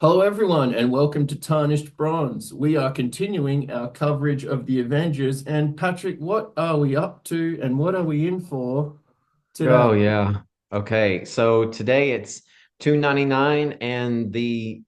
Hello, everyone, and welcome to Tarnished Bronze. We are continuing our coverage of the Avengers. And Patrick, what are we up to and what are we in for today? Oh yeah. Okay. So today it's 299 and the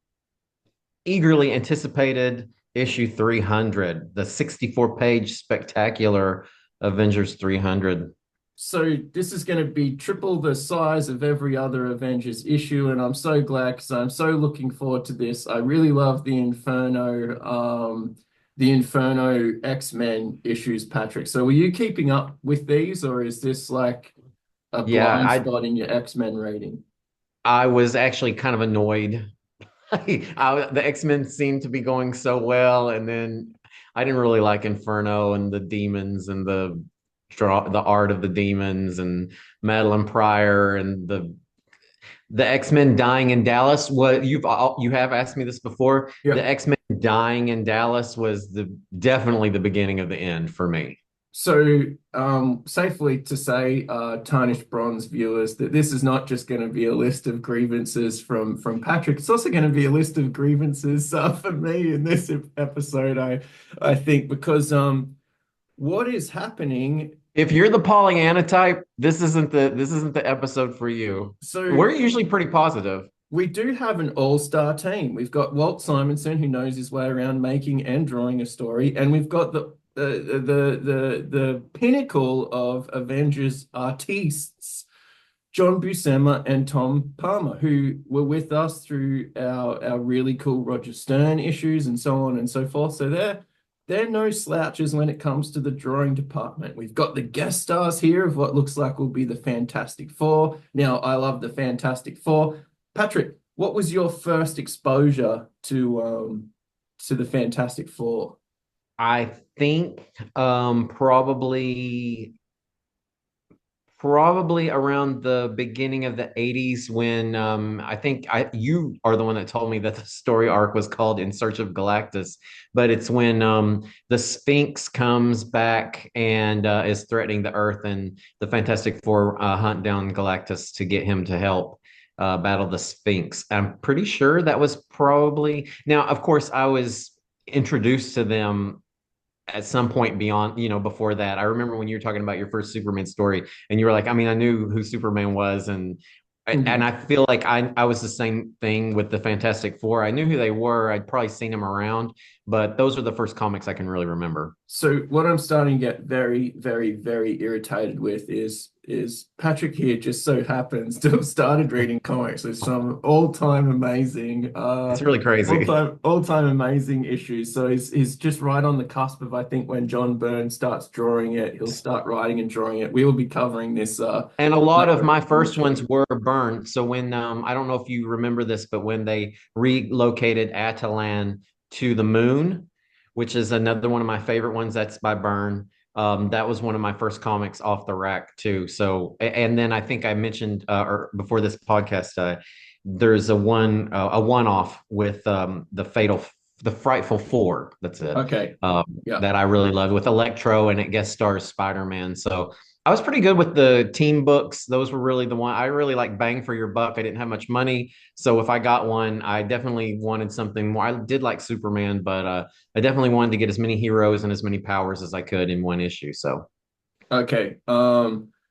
eagerly anticipated issue 300, the 64-page spectacular Avengers 300. So, this is going to be triple the size of every other Avengers issue, and I'm so glad because I'm so looking forward to this. I really love the Inferno X-Men issues, Patrick. So, were you keeping up with these, or is this like a Yeah, blind I spot in your X-Men rating? I was actually kind of annoyed. The X-Men seemed to be going so well, and then I didn't really like Inferno and the demons and the art of the demons and Madeline Pryor and the X-Men dying in Dallas. What you have asked me this before. The Yeah. X-Men dying in Dallas was the definitely the beginning of the end for me. So, safely to say, Tarnished Bronze viewers, that this is not just going to be a list of grievances from Patrick. It's also going to be a list of grievances for me in this episode. I think because what is happening? If you're the Pollyanna type, this isn't the episode for you. So We're usually pretty positive. we do have an all-star team. We've got Walt Simonson, who knows his way around making and drawing a story, and we've got the pinnacle of Avengers artists, John Buscema and Tom Palmer, who were with us through our really cool Roger Stern issues and so on and so forth. So they're no slouches when it comes to the drawing department. We've got the guest stars here of what looks like will be the Fantastic Four. Now, I love the Fantastic Four. Patrick, what was your first exposure to the Fantastic Four? I think probably around the beginning of the 80s when I think you are the one that told me that the story arc was called In Search of Galactus, but it's when the Sphinx comes back and is threatening the Earth, and the Fantastic Four hunt down Galactus to get him to help battle the Sphinx. I'm pretty sure that was probably now, of course, I was introduced to them at some point beyond, before that. I remember when you were talking about your first Superman story, and you were like, I mean, I knew who Superman was, and Mhm. I feel like I was the same thing with the Fantastic Four. I knew who they were. I'd probably seen them around, but those are the first comics I can really remember. So what I'm starting to get very, very, very irritated with is Patrick here just so happens to have started reading comics with some It's really crazy. all-time amazing issues. So he's just right on the cusp of, I think, when John Byrne starts drawing it, he'll start writing and drawing it. We will be covering this And a lot of later my in the first show. ones were burned. So when I don't know if you remember this, but when they relocated Atalan to the moon, which is another one of my favorite ones, that's by Byrne. That was one of my first comics off the rack too. So, and then I think I mentioned or before this podcast, there's a one-off with the Frightful Four. That's it. Okay. Yeah. That I really loved with Electro, and it guest stars Spider-Man. So I was pretty good with the team books. Those were really the one I really like bang for your buck. I didn't have much money. So if I got one, I definitely wanted something more. I did like Superman, but I definitely wanted to get as many heroes and as many powers as I could in one issue. So, Okay.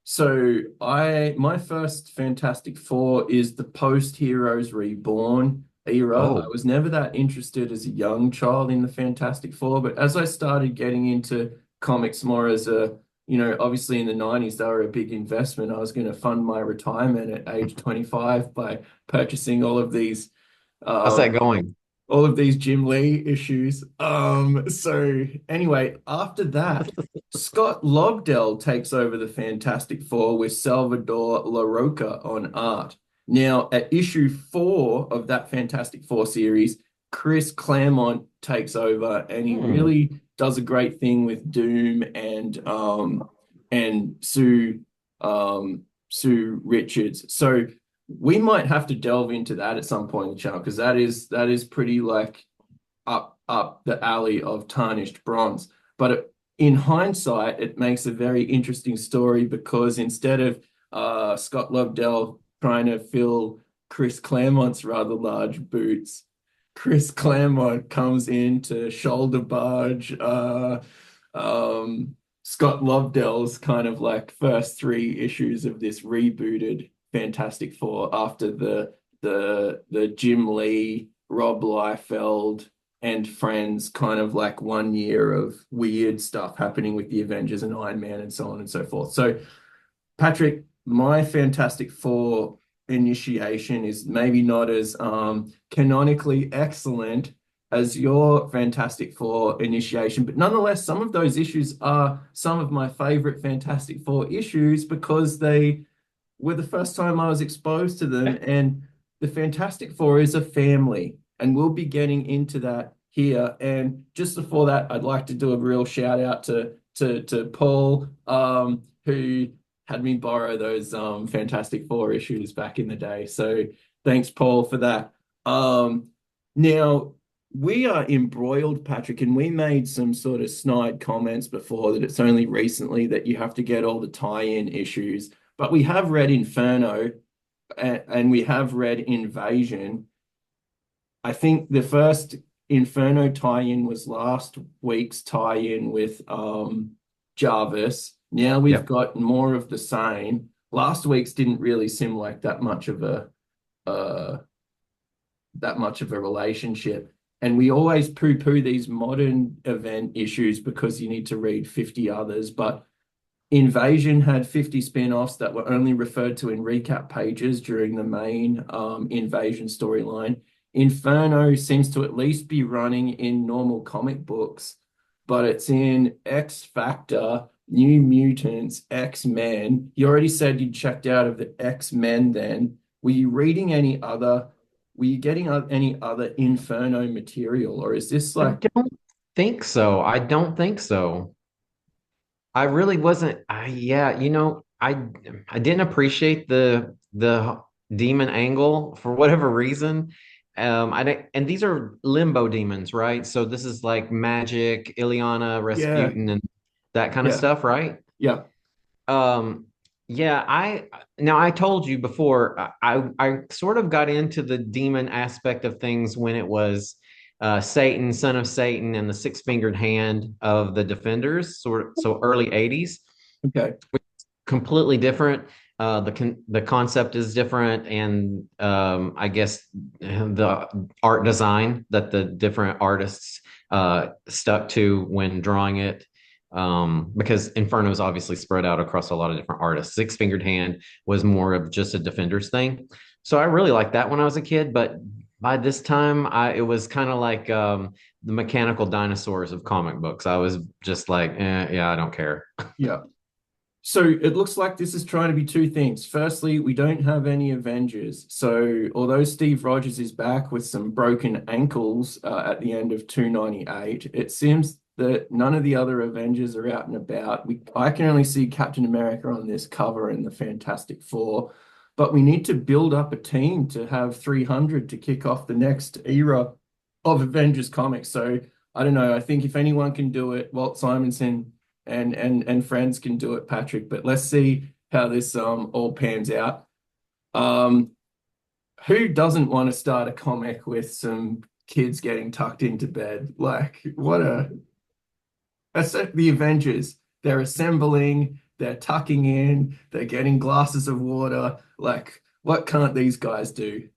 So my first Fantastic Four is the post Heroes Reborn era. I oh, was never that interested as a young child in the Fantastic Four, but as I started getting into comics more as obviously in the 90s they were a big investment. I was going to fund my retirement at age 25 by purchasing how's um, that going? all of these Jim Lee issues. So anyway, after that, Scott Lobdell takes over the Fantastic Four with Salvador LaRocca on art. Now, at issue 4 of that Fantastic Four series, Chris Claremont takes over, and he Hmm. really does a great thing with Doom and Sue Richards. So we might have to delve into that at some point in the channel because that is pretty like up the alley of Tarnished Bronze. But in hindsight, it makes a very interesting story because instead of Scott Lobdell trying to fill Chris Claremont's rather large boots, Chris Claremont comes in to shoulder barge Scott Lobdell's kind of like first three issues of this rebooted Fantastic Four after the Jim Lee, Rob Liefeld, and friends kind of like 1 year of weird stuff happening with the Avengers and Iron Man and so on and so forth. So Patrick, my Fantastic Four initiation is maybe not as canonically excellent as your Fantastic Four initiation, but nonetheless, some of those issues are some of my favorite Fantastic Four issues because they were the first time I was exposed to them. And the Fantastic Four is a family, and we'll be getting into that here. And just before that, I'd like to do a real shout out to Paul, who had me borrow those Fantastic Four issues back in the day. So thanks, Paul, for that. Now we are embroiled, Patrick, and we made some sort of snide comments before that it's only recently that you have to get all the tie-in issues. But we have read Inferno and we have read Invasion. I think the first Inferno tie-in was last week's tie-in with Jarvis. Now we've Yep. got more of the same. Last week's didn't really seem like uh, that much of a relationship. And we always poo-poo these modern event issues because you need to read 50 others. But Invasion had 50 spin-offs that were only referred to in recap pages during the main Invasion storyline. Inferno seems to at least be running in normal comic books, but it's in X Factor, New Mutants, X-Men. You already said you checked out of the X-Men then. Were you reading any other, were you getting any other Inferno material, or is this I like, don't think so. I don't think so. I really wasn't. Yeah, I didn't appreciate the demon angle for whatever reason. And these are limbo demons, right? So this is like magic, Ileana, yeah, Rasputin, and that kind of yeah, stuff, right? yeah, Um, yeah, I told you before, I sort of got into the demon aspect of things when it was Satan, son of Satan, and the six-fingered hand of the Defenders, so early 80s, okay. completely different. The concept is different, and I guess the art design that the different artists stuck to when drawing it, because Inferno is obviously spread out across a lot of different artists. Six Fingered Hand was more of just a Defenders thing, so I really liked that when I was a kid. But by this time, it was kind of like the mechanical dinosaurs of comic books. I was just like, yeah, I don't care. Yeah. So it looks like this is trying to be two things. Firstly, we don't have any Avengers. So although Steve Rogers is back with some broken ankles at the end of 298, it seems that none of the other Avengers are out and about. I can only see Captain America on this cover and the Fantastic Four, but we need to build up a team to have 300 to kick off the next era of Avengers comics. So I don't know. I think if anyone can do it, Walt Simonson and friends can do it, Patrick. But let's see how this all pans out. Um, who doesn't want to start a comic with some kids getting tucked into bed? Like, what a that's the Avengers. They're assembling, they're tucking in, they're getting glasses of water. Like, what can't these guys do?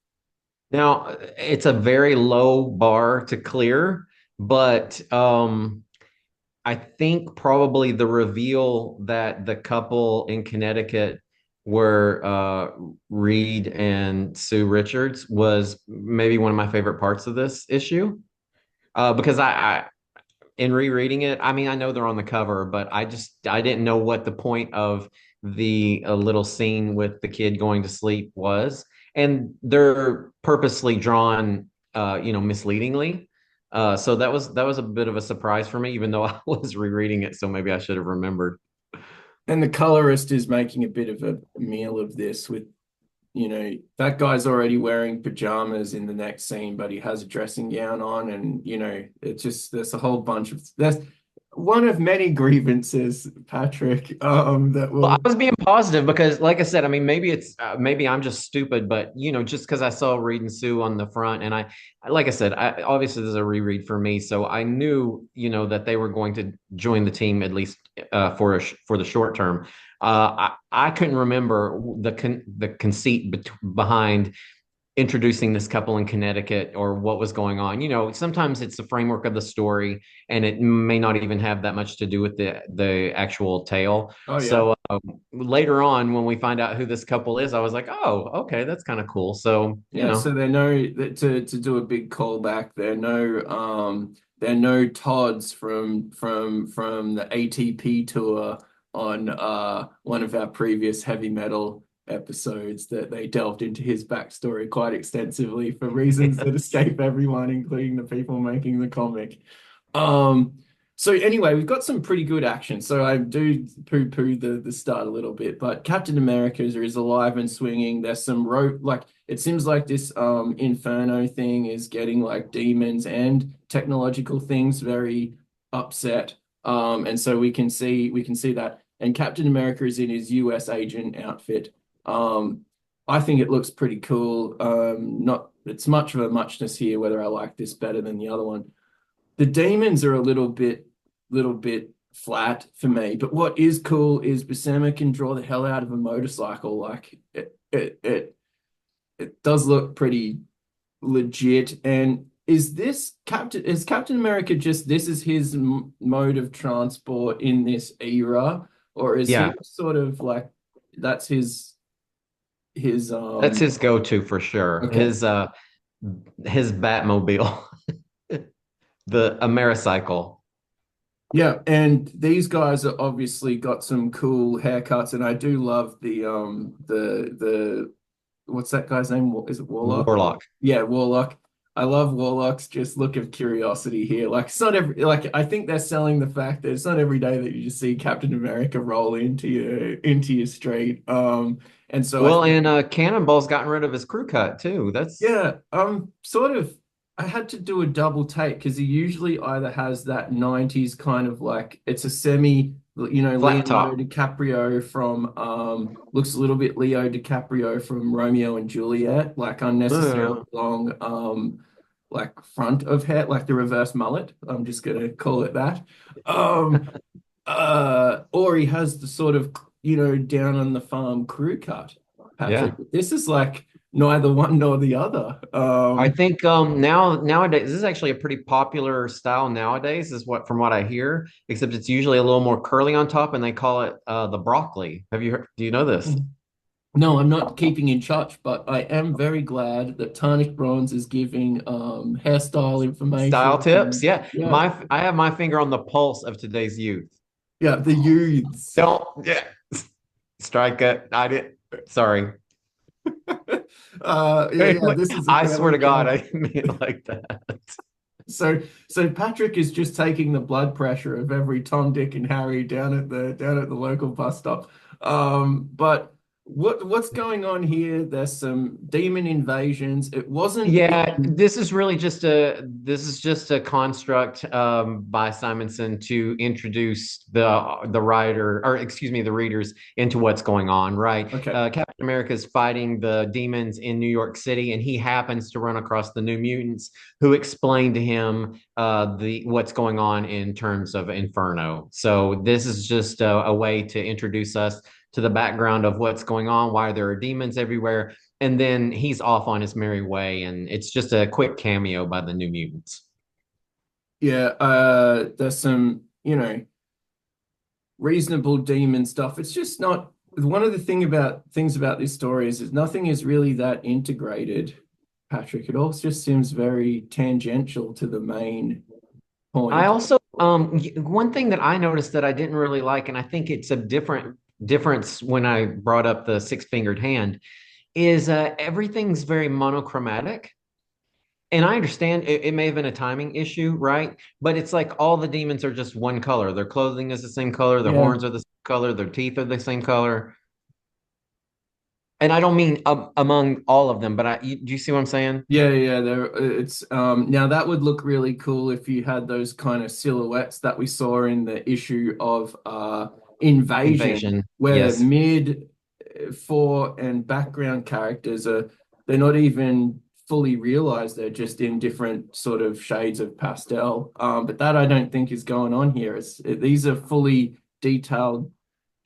Now, it's a very low bar to clear, but I think probably the reveal that the couple in Connecticut were Reed and Sue Richards was maybe one of my favorite parts of this issue. Because in rereading it, I mean, I know they're on the cover, but I didn't know what the point of the little scene with the kid going to sleep was, and they're purposely drawn, misleadingly. So that was a bit of a surprise for me, even though I was rereading it, so maybe I should have remembered. And the colorist is making a bit of a meal of this with that guy's already wearing pajamas in the next scene, but he has a dressing gown on, and it's just there's a whole bunch of there's one of many grievances, Patrick, that Well, I will. was being positive because, like I said, I mean, maybe it's maybe I'm just stupid, but just because I saw Reed and Sue on the front, and like I said, obviously this is a reread for me, so I knew, that they were going to join the team at least for the short term. I couldn't remember the conceit behind introducing this couple in Connecticut or what was going on. Sometimes it's the framework of the story and it may not even have that much to do with the actual tale. Oh yeah. So later on, when we find out who this couple is, I was like, oh, okay, that's kind of cool. So, Yeah, so they know that to do a big callback, they're no Todds from the ATP tour on one of our previous heavy metal episodes that they delved into his backstory quite extensively for reasons that escape everyone, including the people making the comic. Um, so anyway, we've got some pretty good action. So I do poo-poo the start a little bit, but Captain America is alive and swinging. There's some rope, like it seems like this Inferno thing is getting like demons and technological things very upset. And so we can see that. And Captain America is in his US agent outfit. Um, I think it looks pretty cool. Not it's much of a muchness here, whether I like this better than the other one. The demons are a little bit flat for me. But what is cool is Buscema can draw the hell out of a motorcycle. Like it does look pretty legit. And is Captain America just this is his mode of transport in this era, or is he yeah, sort of like that's his that's his go-to for sure. okay. His Batmobile, the Americycle. Yeah, and these guys are obviously got some cool haircuts, and I do love the what's that guy's name? Is it Warlock? Warlock. Yeah, Warlock. I love Warlock's just look of curiosity here. Like it's not every like I think they're selling the fact that it's not every day that you just see Captain America roll into your street. And so I Well, think and Cannonball's gotten rid of his crew cut too. That's yeah, sort of. I had to do a double take because he usually either has that 90s kind of like it's a semi, flat Leonardo top. DiCaprio from looks a little bit Leo DiCaprio from Romeo and Juliet, like unnecessarily Uh, long like front of hair, like the reverse mullet. I'm just gonna call it that. Um or he has the sort of, down on the farm crew cut, Patrick. yeah. This is like neither one nor the other. I think nowadays this is actually a pretty popular style nowadays, is what from what I hear, except it's usually a little more curly on top and they call it the broccoli. Do you know this? No, I'm not keeping in touch, but I am very glad that Tarnished Bronze is giving hairstyle Style information. tips? And Yeah. yeah, I have my finger on the pulse of today's youth. yeah, the youths. Don't yeah. Strike it. I did sorry. Yeah, yeah, this is a I swear fairly to God, young. I didn't mean it like that. So Patrick is just taking the blood pressure of every Tom, Dick, and Harry down at the local bus stop. But what's going on here? There's some demon invasions. It wasn't Yeah, in this is just a construct by Simonson to introduce the writer, or excuse me, the readers into what's going on, right? okay. Captain America is fighting the demons in New York City, and he happens to run across the New Mutants, who explain to him the what's going on in terms of Inferno. So this is just a way to introduce us to the background of what's going on, why there are demons everywhere, and then he's off on his merry way, and it's just a quick cameo by the New Mutants. Yeah, there's some, reasonable demon stuff. It's just not one of the things about this story is that nothing is really that integrated, Patrick. It all just seems very tangential to the main I point. also one thing that I noticed that I didn't really like, and I think it's a difference when I brought up the six-fingered hand, is everything's very monochromatic. And I understand it may have been a timing issue, right? But it's like all the demons are just one color. Their clothing is the same color, their Yeah. horns are the same color, their teeth are the same color. And I don't mean among all of them, but do you see what I'm saying? Yeah, yeah, there it's now that would look really cool if you had those kind of silhouettes that we saw in the issue of Invasion, Invasion. where Yes. mid, fore, and background characters are they're not even fully realized, they're just in different sort of shades of pastel. But that I don't think is going on here. These are fully detailed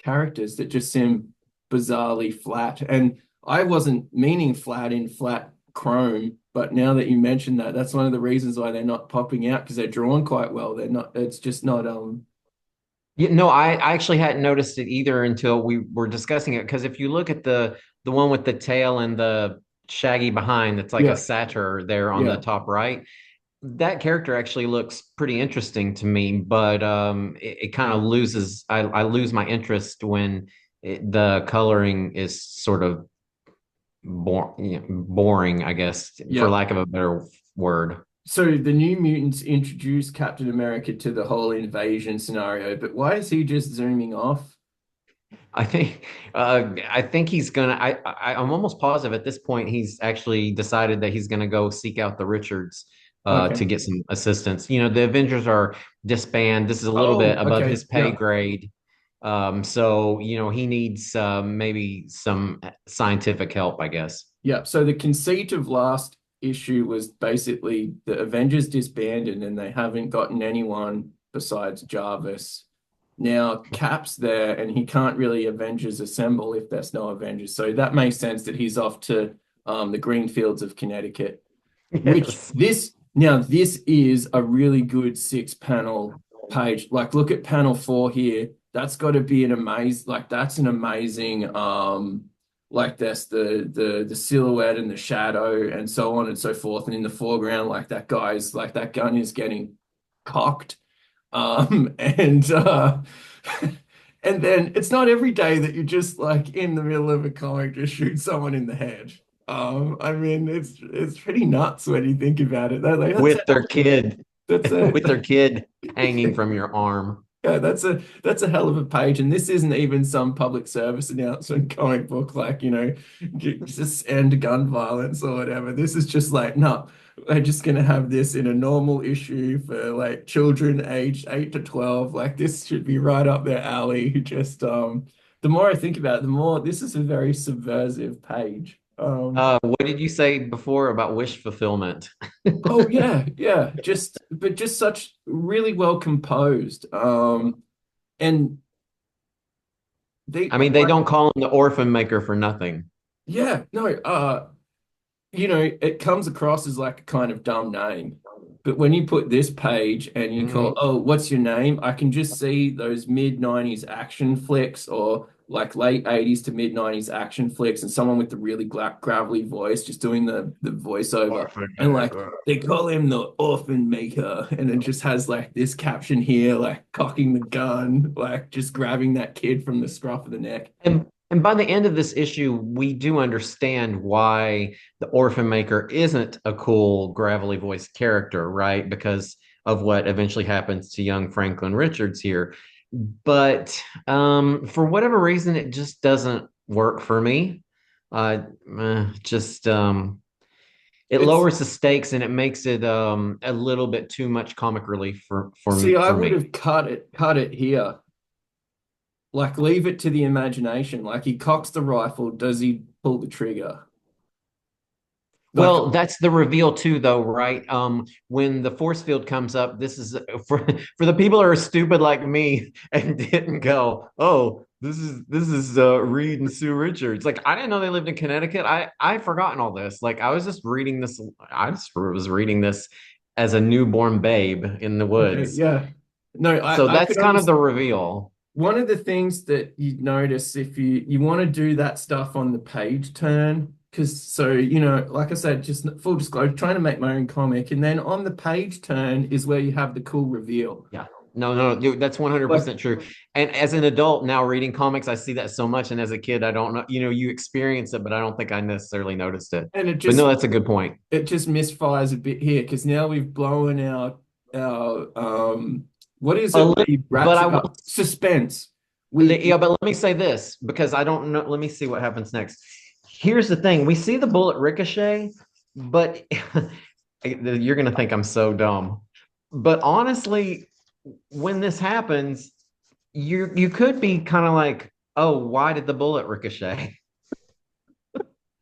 characters that just seem bizarrely flat. And I wasn't meaning flat in flat chrome, but now that you mentioned that, that's one of the reasons why they're not popping out because they're drawn quite well. They're not, it's just not I actually hadn't noticed it either until we were discussing it. Because if you look at the one with the tail and the shaggy behind, that's like a yeah, satyr there on the yeah. top right. That character actually looks pretty interesting to me, but it kind of loses. I lose my interest when the coloring is sort of boring, I guess, for Yeah. lack of a better word. So the New Mutants introduced Captain America to the whole invasion scenario, but why is he just zooming off? I think he's gonna. I'm almost positive at this point he's actually decided that he's gonna go seek out the Richards Okay. to get some assistance. You know, the Avengers are disbanded. This is a little bit Oh, above okay. his pay Yeah. grade. So you know he needs maybe some scientific help, I guess. Yeah. So the conceit of last issue was basically the Avengers disbanded and they haven't gotten anyone besides Jarvis. Now Cap's there and he can't really Avengers assemble if there's no Avengers. So that makes sense that he's off to the green fields of Connecticut, which Yes. this is a really good six panel page. Like look at panel 4 here. That's got to be an amazing, like that's an amazing like that's the silhouette and the shadow and so on and so forth. And in the foreground, like that guy's like that gun is getting cocked. And and then it's not every day that you just like in the middle of a comic just shoot someone in the head. I mean it's pretty nuts when you think about it. With their kid, That's with their a kid hanging from your arm. yeah, that's a hell of a page, and this isn't even some public service announcement comic book like just end gun violence or whatever. This is just like no, we're just gonna have this in a normal issue for like children aged 8 to 12. Like this should be right up their alley. Just the more I think about it, the more this is a very subversive page. What did you say before about wish fulfillment? Oh yeah, yeah, just such really well composed. And they I mean, they like don't call him the orphan maker for nothing. yeah, no, it comes across as like a kind of dumb name. But when you put this page and you call, Mhm. oh, what's your name? I can just see those mid 90s action flicks or like late 80s to mid 90s action flicks and someone with the really gravelly voice just doing the voiceover. Orphan And like maker. they call him the orphan maker. And it just has like this caption here, like cocking the gun, like just grabbing that kid from the scruff of the neck. And by the end of this issue, we do understand why the orphan maker isn't a cool, gravelly voiced character, right? Because of what eventually happens to young Franklin Richards here. But for whatever reason, it just doesn't work for me. Uh, just it It's lowers the stakes and it makes it a little bit too much comic relief See, I for would me. have cut it here. Like, leave it to the imagination. Like, he cocks the rifle. Does he pull the trigger? Like, Well, that's the reveal too, though, right? When the force field comes up, this is for the people who are stupid like me and didn't go, oh, this is Reed and Sue Richards. Like, I didn't know they lived in Connecticut. I've forgotten all this. Like, I was just reading this. I just was reading this as a newborn babe in the okay, woods. yeah. No, So I that's could kind of the understand. reveal. One of the things that you notice if you want to do that stuff on the page turn, because so, like I said, just full disclosure, trying to make my own comic, and then on the page turn is where you have the cool reveal. Yeah. No, that's Like, 100% true. And as an adult now reading comics, I see that so much. And as a kid, I don't know, you experience it, but I don't think I necessarily noticed it. and But no, that's a good point. it just misfires a bit here because now we've blown our what is A it where little, he but wraps I it will, up? Suspense. We yeah, but let me say this because I don't know. Let me see what happens next. here's the thing. We see the bullet ricochet, but you're gonna think I'm so dumb. But honestly, when this happens, you could be kind of like, oh, why did the bullet ricochet?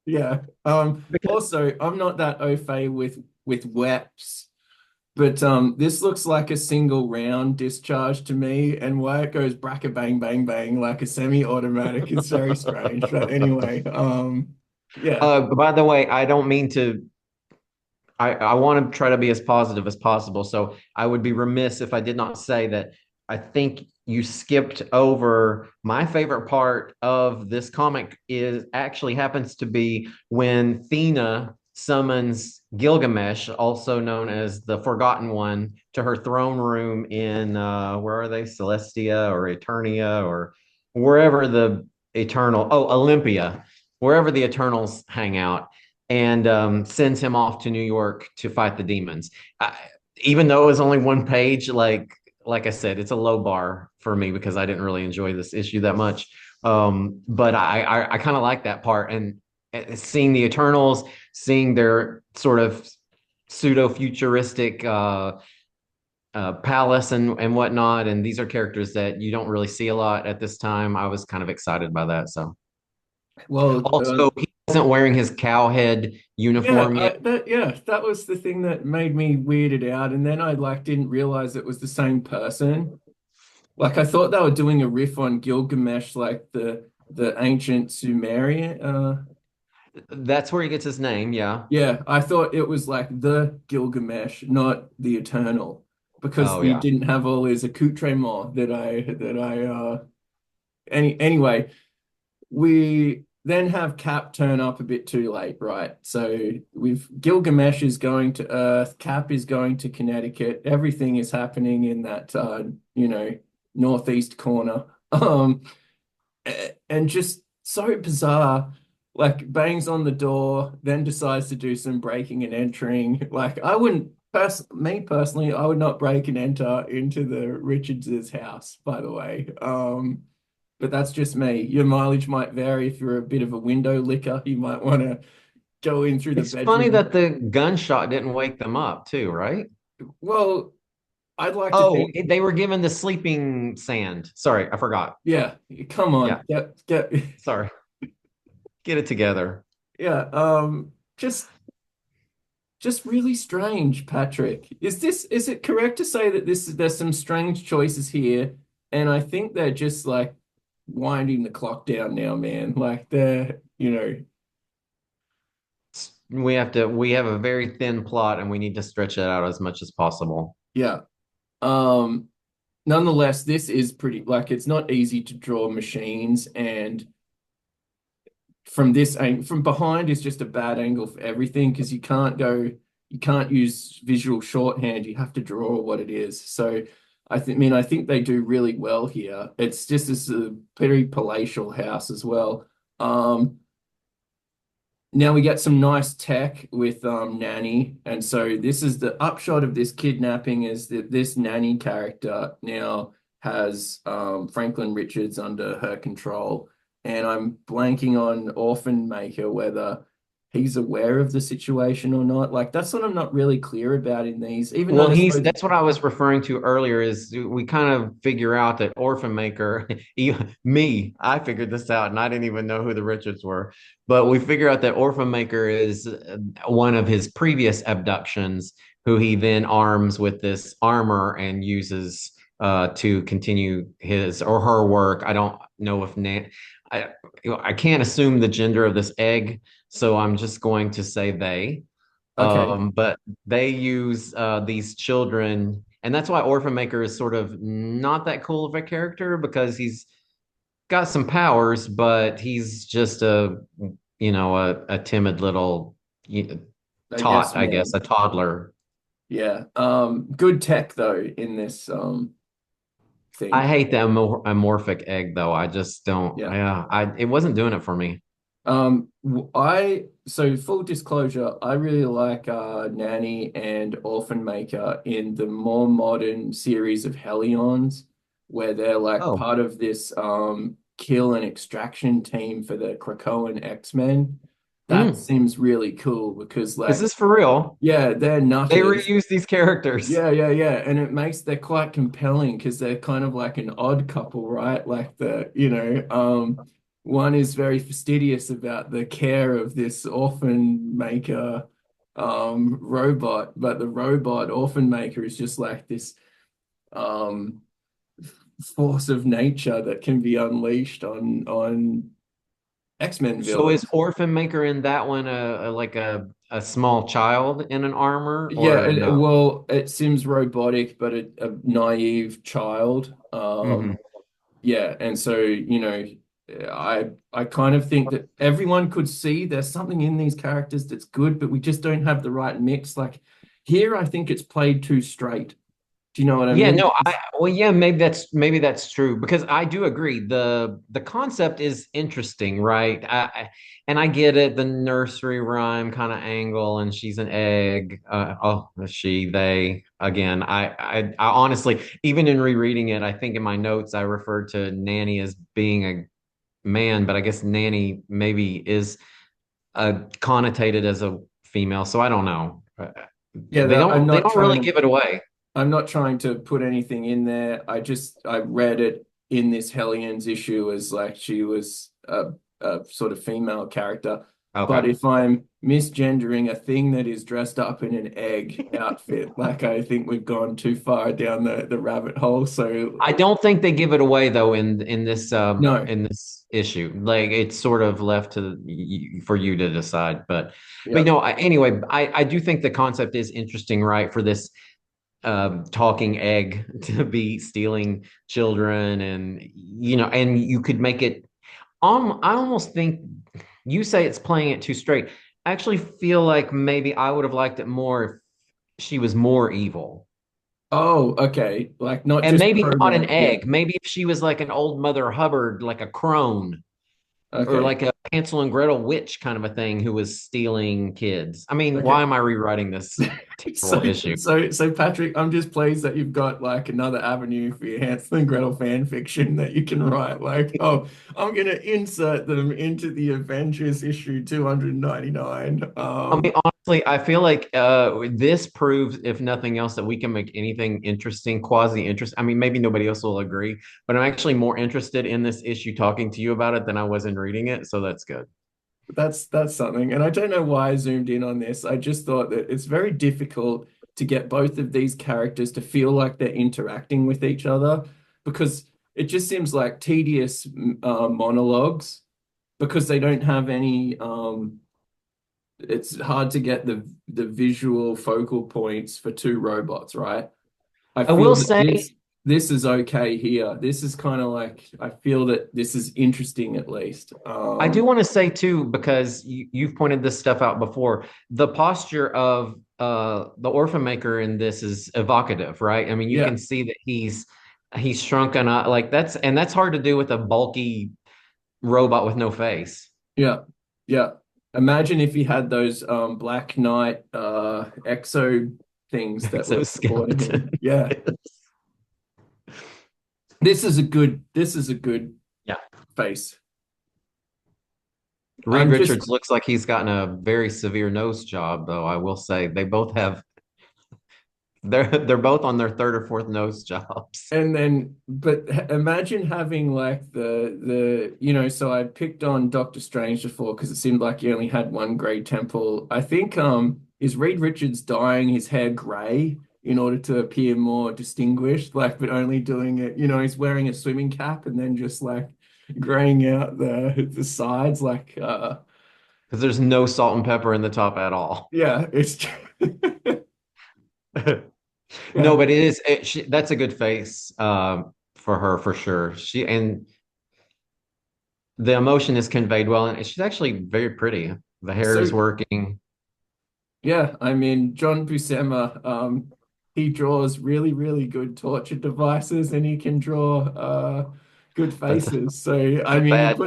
Yeah. Because Also, I'm not that au fait with webs, but this looks like a single round discharge to me, and why it goes bracka bang bang bang like a semi-automatic is very strange. But anyway, yeah. by the way, I don't mean to I want to try to be as positive as possible. So I would be remiss if I did not say that I think you skipped over my favorite part of this comic is actually happens to be when Thena summons Gilgamesh, also known as the Forgotten One, to her throne room in where are they? Celestia or Eternia or wherever the Olympia, wherever the Eternals hang out and sends him off to New York to fight the demons. Even though it was only one page, like I said, it's a low bar for me because I didn't really enjoy this issue that much. But I kind of like that part and seeing the Eternals, seeing their sort of pseudo futuristic palace and whatnot, and these are characters that you don't really see a lot at this time. I was kind of excited by that. So Well, also he wasn't wearing his cowhead yeah, uniform yet. that was the thing that made me weirded out, and then I like didn't realize it was the same person. Like I thought they were doing a riff on Gilgamesh, like the ancient Sumerian. That's where he gets his name. Yeah. Yeah, I thought it was like the Gilgamesh, not the Eternal, because Oh he yeah. didn't have all his accoutrement anyway, we then have Cap turn up a bit too late, right? So we've Gilgamesh is going to Earth, Cap is going to Connecticut, everything is happening in that you know, northeast corner. And just so bizarre. Like bangs on the door, then decides to do some breaking and entering. Like I wouldn't me personally, I would not break and enter into the Richards's house, by the way. But that's just me. Your mileage might vary if you're a bit of a window licker. You might want to go in through the It's funny bedroom. that the gunshot didn't wake them up too, right? Well, I'd like to Oh, think, they were given the sleeping sand. Sorry, I forgot. yeah, come Yeah, on, get sorry. Get it together. yeah, just really strange, Patrick. Is it correct to say that there's some strange choices here, and I think they're just like winding the clock down now, man. Like they're, We have a very thin plot and we need to stretch it out as much as possible. yeah. Um, Nonetheless, this is pretty like it's not easy to draw machines, and from this angle, from behind is just a bad angle for everything because you can't use visual shorthand. You have to draw what it is. So I think they do really well here. It's just this pretty palatial house as well. Um, Now we get some nice tech with Nanny, and so this is the upshot of this kidnapping is that this Nanny character now has Franklin Richards under her control, and I'm blanking on Orphan Maker whether he's aware of the situation or not. Like that's what I'm not really clear about in these, even though Well, they're supposed. that's what I was referring to earlier is we kind of figure out that Orphan Maker, I figured this out and I didn't even know who the Richards were, but we figure out that Orphan Maker is one of his previous abductions who he then arms with this armor and uses to continue his or her work. I don't know if I, I can't assume the gender of this egg, so I'm just going to say they. Okay, But they use these children, and that's why Orphan Maker is sort of not that cool of a character because he's got some powers, but he's just a timid little I guess, tot, I guess, a man. toddler. Yeah. Good tech though in this I thing. hate the amorphic egg though. I just don't. Yeah. Yeah, I it wasn't doing it for me. I so full disclosure, I really like Nanny and Orphan Maker in the more modern series of Hellions, where they're like Oh, part of this kill and extraction team for the Krakoan X-Men. that Mm. seems really cool because Is like this for real? yeah, they're They nutters. reuse these characters. Yeah, yeah, yeah. And it makes they're quite compelling because they're kind of like an odd couple, right? Like one is very fastidious about the care of this orphan maker robot, but the robot orphan maker is just like this um force of nature that can be unleashed on X-Men So is villains. Orphan Maker in that one a small child in an armor Yeah, or no? well, it seems robotic, but a naive child. Hmm. Yeah, and so, I kind of think that everyone could see there's something in these characters that's good, but we just don't have the right mix. Like here, I think it's played too straight. Do you know what I Yeah, mean? no, yeah, maybe that's true because I do agree. The concept is interesting, right? And I get it, the nursery rhyme kind of angle, and she's an egg. They again. I honestly, even in rereading it, I think in my notes I referred to Nanny as being a man, but I guess Nanny maybe is connotated as a female, so I don't know. Yeah, They I'm don't they not don't trying really to give it away. I'm not trying to put anything in there. I read it in this Hellions issue as like she was a sort of female character. But Okay. if I'm misgendering a thing that is dressed up in an egg outfit, like I think we've gone too far down the rabbit hole. So I don't think they give it away though no, in this issue. Like it's sort of left to for you to decide. But yeah, anyway, I do think the concept is interesting, right? For this talking egg to be stealing children, and and you could make it. I almost think you say it's playing it too straight. I actually feel like maybe I would have liked it more if she was more evil. oh, okay, like not And just maybe not an programmed. Yeah, egg. Maybe if she was like an old Mother Hubbard, like a crone, or okay. like a Hansel and Gretel witch kind of a thing who was stealing kids. I mean, Okay. why am I rewriting this So, terrible issue? so Patrick, I'm just pleased that you've got like another avenue for your Hansel and Gretel fan fiction that you can write. Like, oh, I'm gonna insert them into the Avengers issue 299. I mean, honestly, I feel like this proves, if nothing else, that we can make anything interesting, quasi interest. I mean, maybe nobody else will agree, but I'm actually more interested in this issue talking to you about it than I was in reading it. So that's good. That's something. And I don't know why I zoomed in on this. I just thought that it's very difficult to get both of these characters to feel like they're interacting with each other because it just seems like tedious monologues because they don't have any it's hard to get the visual focal points for two robots, right? I I feel will that say, this is okay here. This is kind of like I feel that this is interesting at least. I do want to say too, because you've pointed this stuff out before, the posture of the orphan maker in this is evocative, right? I mean, you Yeah, can see that he's shrunken up, like that's hard to do with a bulky robot with no face. yeah, yeah. Imagine if he had those Black Knight exo things that were supporting Exoskeleton. him. Yeah. This is a good Yeah. face. Reed I'm just Richards looks like he's gotten a very severe nose job, though. I will say they both have they're both on their third or fourth nose jobs. And then, but imagine having like so I picked on Doctor Strange before because it seemed like he only had one gray temple. I think is Reed Richards dyeing his hair gray in order to appear more distinguished, like but only doing it, he's wearing a swimming cap and then just like graying out the sides, like Because there's no salt and pepper in the top at all. yeah, it's No, yeah. but that's a good face for her for sure. And the emotion is conveyed well, and she's actually very pretty. The hair is So working. yeah, I mean, John Buscema, he draws really, really good torture devices and he can draw good That's faces. So I a mean, bad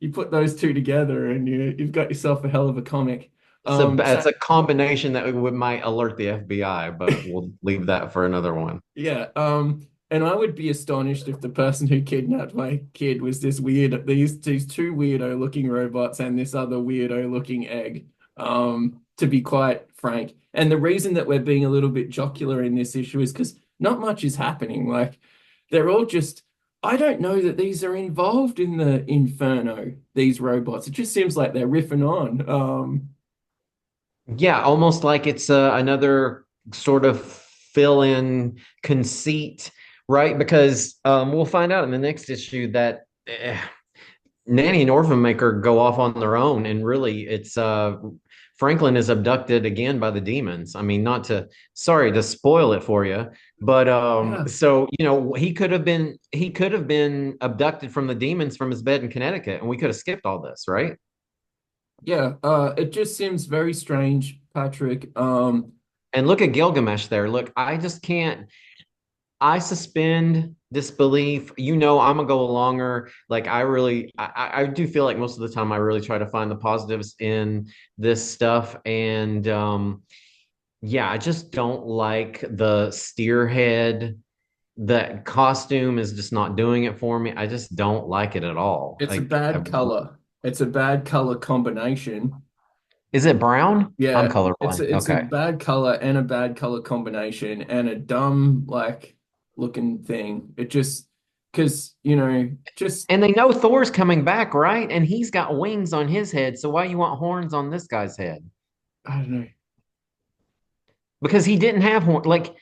you put those two together and you've got yourself a hell of a comic. it's a combination that might alert the FBI, but we'll leave that for another one. Yeah. And I would be astonished if the person who kidnapped my kid was this weird, these two weirdo looking robots and this other weirdo looking egg. To be quite frank. And the reason that we're being a little bit jocular in this issue is because not much is happening. Like they're all just, I don't know that these are involved in the Inferno, these robots. It just seems like they're riffing on. Yeah, almost like it's another sort of fill-in conceit, right? Because we'll find out in the next issue that Nanny and Orphan Maker go off on their own, and really, it's Franklin is abducted again by the demons. I mean, not to sorry to spoil it for you, but Yeah. so he could have been abducted from the demons from his bed in Connecticut, and we could have skipped all this, right? Yeah, it just seems very strange, Patrick. And look at Gilgamesh there. Look, I just can't. I suspend disbelief. I'm a go alonger. Like I do feel like most of the time I really try to find the positives in this stuff. And yeah, I just don't like the steerhead. The costume is just not doing it for me. I just don't like it at all. It's a bad color. It's a bad color combination. Is it brown? I'm Yeah, colorblind. it's a Okay. bad color and a bad color combination and a dumb like looking thing. It just because just And they know Thor's coming back, right? And he's got wings on his head. So why you want horns on this guy's head? I don't know. Because he didn't have horn. Like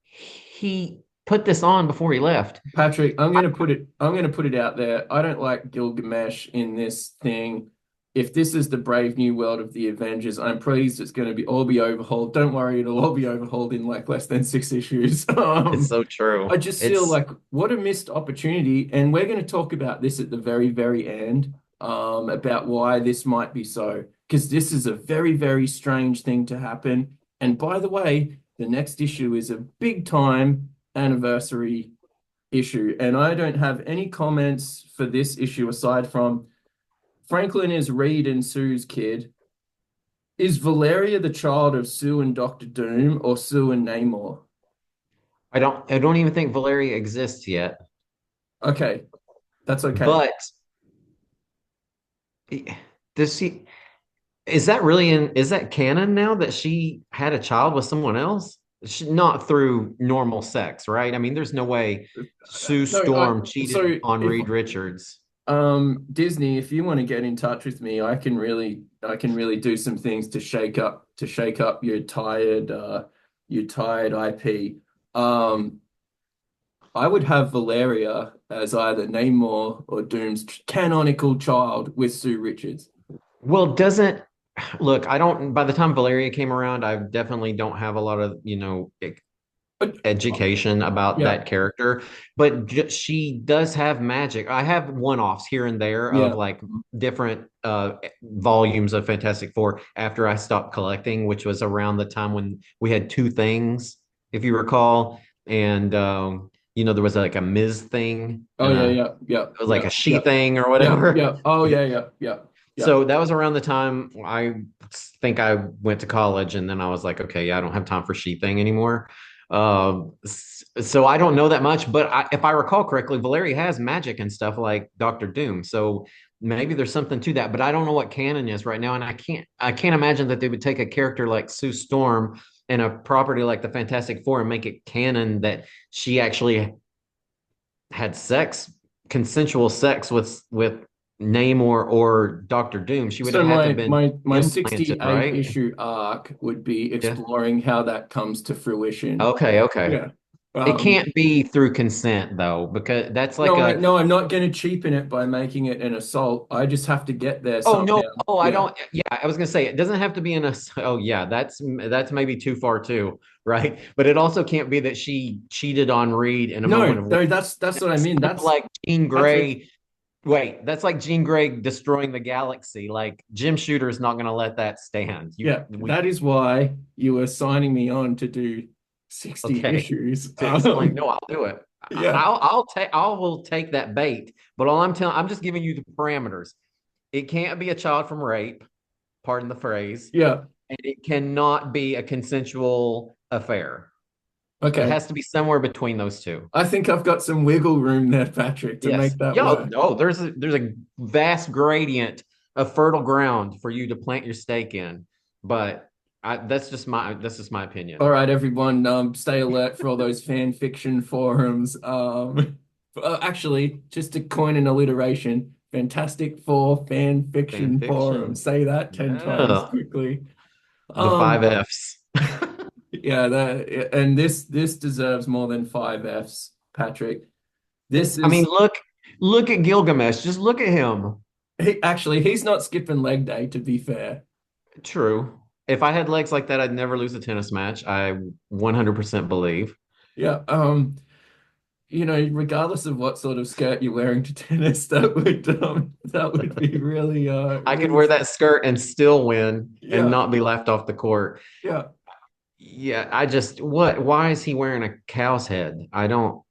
he put this on before he left. Patrick, I'm gonna put it out there. I don't like Gilgamesh in this thing. If this is the brave new world of the Avengers, I'm pleased it's gonna be all be overhauled. Don't worry, it'll all be overhauled in like less than 6 issues. It's so I true. just feel It's like what a missed opportunity, and we're gonna talk about this at the very, very end, about why this might be so. Because this is a very, very strange thing to happen. And by the way, the next issue is a big time anniversary issue. And I don't have any comments for this issue aside from Franklin is Reed and Sue's kid. Is Valeria the child of Sue and Doctor Doom or Sue and Namor? I don't even think Valeria exists yet. Okay, that's okay. But does she is that canon now that she had a child with someone else? Not through normal sex, right? I mean, there's no way Sue No, I Storm cheated so on if Reed Richards. Disney, if you want to get in touch with me, I can really do some things to shake up your tired IP. Um I would have Valeria as either Namor or Doom's canonical child with Sue Richards. Well, doesn't look, I don't, by the time Valeria came around, I definitely don't have a lot of, But education about yeah, that character, but she does have magic. I have one-offs here and there of yeah. like different volumes of Fantastic Four after I stopped collecting, which was around the time when we had two things, if you recall. And there was like a Ms. thing Oh and yeah, a yeah, yeah, it was like yeah, a she yeah, thing or yeah, whatever. yeah. Oh yeah, yeah, yeah, yeah. So that was around the time I think I went to college, and then I was like, okay, yeah, I don't have time for she thing anymore. So I don't know that much, but if I recall correctly, Valeria has magic and stuff like Doctor Doom. So maybe there's something to that, but I don't know what canon is right now, and I can't imagine that they would take a character like Sue Storm and a property like the Fantastic Four and make it canon that she actually had consensual sex with Namor or Doctor Doom. She would So have had to have been my implanted, 68 right? issue arc would be Yeah. exploring how that comes to fruition. Okay, okay. Yeah. It Um, can't be through consent though, because that's like no, a no, I'm not going to cheapen it by making it an assault. I just have to get there oh no, somehow. oh I Yeah. don't yeah, I was gonna say it doesn't have to be in a oh yeah, that's maybe too far too, right? But it also can't be that she cheated on Reed in a moment No, of no, that's what I that's mean. kind of That's like Jean Patrick. Grey. Wait, that's like Jean Grey destroying the galaxy. Like Jim Shooter is not gonna let that stand. Yeah, that is why you were signing me on to do 60 Okay, issues. to explain. No, I'll do it. Yeah, I will take that bait. But I'm just giving you the parameters. It can't be a child from rape, pardon the phrase, yeah. and it cannot be a consensual affair. It Okay. has to be somewhere between those two. I think I've got some wiggle room there, Patrick, to Yes. make that Yo, work. no, there's a vast gradient of fertile ground for you to plant your stake in. But that's just my opinion. All right, everyone, stay alert for all those fan fiction forums. Actually, just to coin an alliteration, Fantastic Four fan Fan fiction forum. fiction. Say that 10 times Yeah. quickly. The five Um, F's. yeah, and this deserves more than five Fs, Patrick. This I mean, is look at Gilgamesh. Just look at him. he's not skipping leg day, to be fair. True. If I had legs like that, I'd never lose a tennis match. I 100% believe. Yeah. Regardless of what sort of skirt you're wearing to tennis, that would be really I could really wear that skirt and still win and yeah, not be laughed off the court. yeah. Yeah, why is he wearing a cow's head? I don't,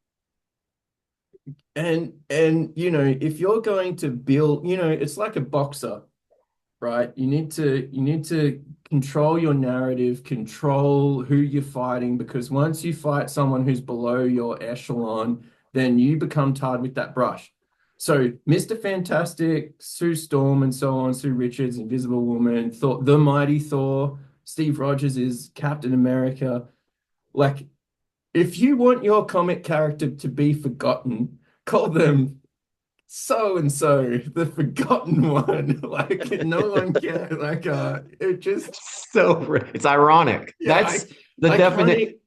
And if you're going to build, it's like a boxer, right? You need to control your narrative, control who you're fighting, because once you fight someone who's below your echelon, then you become tarred with that brush. So Mr. Fantastic, Sue Storm, and so on, Sue Richards, Invisible Woman, Thor, the Mighty Thor, Steve Rogers is Captain America. Like, if you want your comic character to be forgotten, call them so and so, the forgotten one. Like no one can. Like it just it's ironic. yeah. That's the I can't. definite.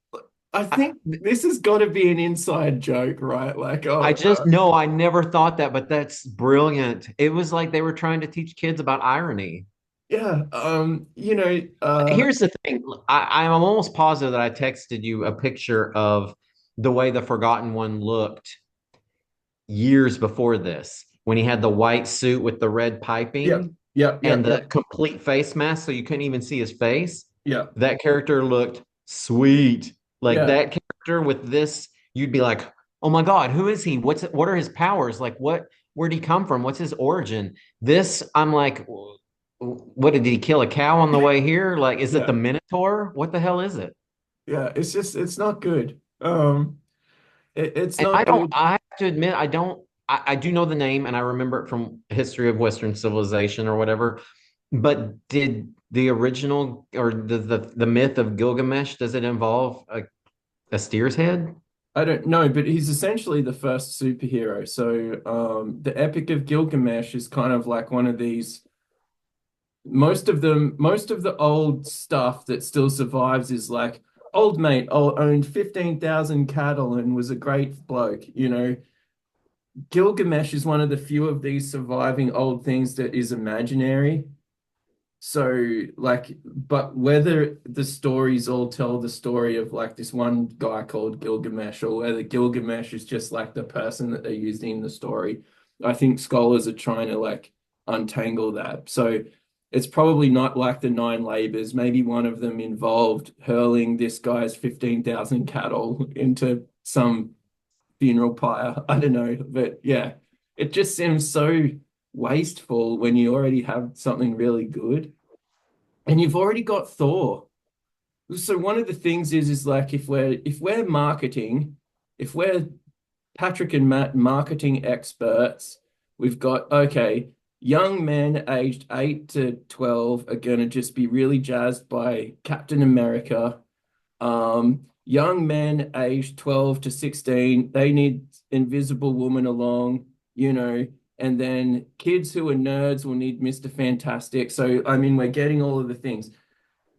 I I, think this has got to be an inside joke, right? Like I just no, I never thought that, but that's brilliant. It was like they were trying to teach kids about irony. yeah. Here's the thing. I'm almost positive that I texted you a picture of the way the Forgotten One looked years before this, when he had the white suit with the red Yep, piping yep, and yep, the yep, complete face mask, so you couldn't even see his face. yep, That character looked sweet. Like yeah, that character with this, you'd be like, oh my God, who is he? What are his powers? Like where'd he come from? What's his origin? This, I'm like, what did he kill a cow on the way here? Like, is it yeah, the Minotaur? What the hell is it? yeah. It's not good. It's And not good. I have to admit, I do know the name and I remember it from History of Western Civilization or whatever. But did the original or the myth of Gilgamesh, does it involve a steer's head? I don't know, but he's essentially the first superhero. So, the Epic of Gilgamesh is kind of like one of these. Most of the old stuff that still survives is like old mate owned 15,000 cattle and was a great bloke. Gilgamesh is one of the few of these surviving old things that is imaginary. So, like, but whether the stories all tell the story of like this one guy called Gilgamesh, or whether Gilgamesh is just like the person that they used in the story, I think scholars are trying to like untangle that. So it's probably not like the nine labors. Maybe one of them involved hurling this guy's 15,000 cattle into some funeral pyre. I don't know, but yeah, it just seems so wasteful when you already have something really good. And you've already got Thor. So one of the things is like if we're marketing, if we're Patrick and Matt marketing experts, we've got okay, young men aged 8 to 12 are gonna just be really jazzed by Captain America. Young men aged 12 to 16, they need Invisible Woman along, and then kids who are nerds will need Mr. Fantastic. So I mean we're getting all of the things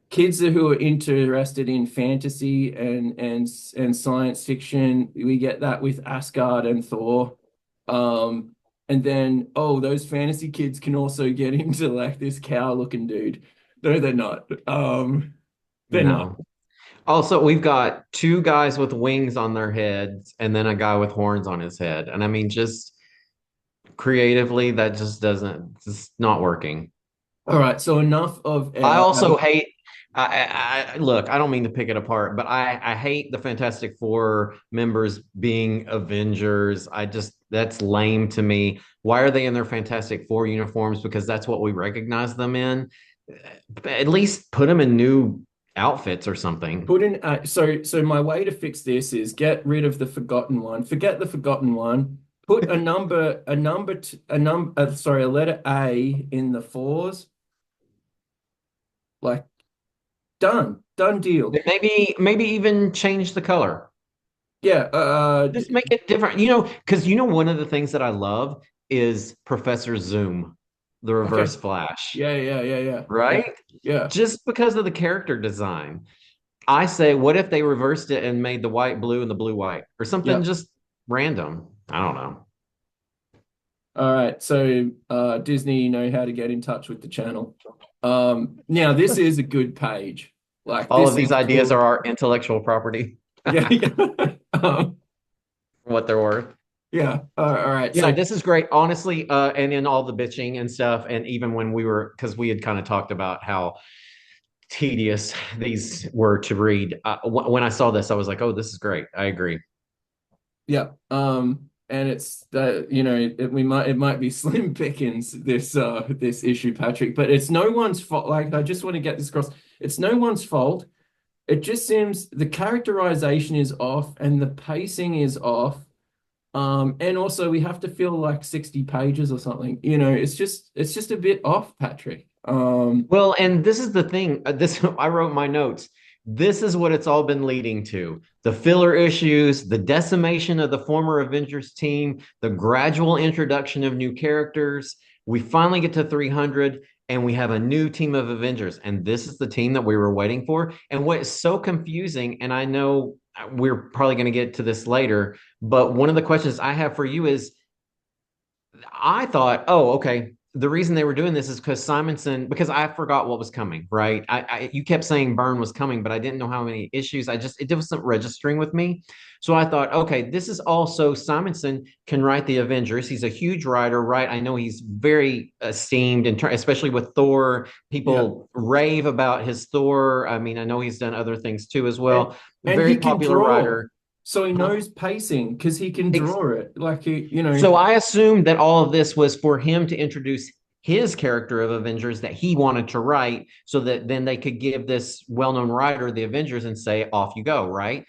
kids who are interested in fantasy and science fiction, we get that with Asgard and Thor. And then those fantasy kids can also get into like this cow looking dude. No, they're not. They're not. No. Also, we've got two guys with wings on their heads and then a guy with horns on his head. And I mean, just creatively, that just doesn't, it's not working. All right, so enough of I our also hate. Look. I don't mean to pick it apart, but I hate the Fantastic Four members being Avengers. I just that's lame to me. Why are they in their Fantastic Four uniforms? Because that's what we recognize them in. At least put them in new outfits or something. Put in so my way to fix this is get rid of the forgotten one. Forget the forgotten one. Put a letter A in the fours. Like done deal. Maybe even change the color. Yeah. Just make it different. Because one of the things that I love is Professor Zoom, the Okay. Reverse Flash, Yeah. right? Yeah. Just because of the character design. I say, what if they reversed it and made the white blue and the blue white or something Yeah. just random? I don't know. All right. So Disney know how to get in touch with the channel. Now this is a good page. Like All this of these is ideas are cool. our intellectual property Yeah. for Yeah. what they're worth. Yeah. All right. Yeah, So this is great, honestly. And in all the bitching and stuff, and even when because we had kind of talked about how tedious these were to read. When I saw this, I was like, "Oh, this is great. I agree." yeah. And it's that it might be slim pickings this issue, Patrick, but it's no one's fault. Like I just want to get this across. It's no one's fault. It just seems the characterization is off and the pacing is off. And also we have to fill like 60 pages or something. It's just a bit off, Patrick. Well, and this is the thing. This I wrote my notes. This is what it's all been leading to. The filler issues, the decimation of the former Avengers team, the gradual introduction of new characters. We finally get to 300 and we have a new team of Avengers. And this is the team that we were waiting for. And what is so confusing, and I know we're probably going to get to this later, but one of the questions I have for you is I thought, oh, okay. The reason they were doing this is because Simonson, because I forgot what was coming, right? You kept saying Byrne was coming, but I didn't know how many issues. It wasn't registering with me. So I thought, okay, this is also Simonson can write the Avengers. He's a huge writer, right? I know he's very esteemed, especially with Thor. Yeah. People rave about his Thor. I mean, I know he's done other things too as And well. and Very he can popular draw. writer. So he Huh? knows pacing because he can draw it. Like So I assumed that all of this was for him to introduce his character of Avengers that he wanted to write so that then they could give this well-known writer the Avengers and say, off you go, right?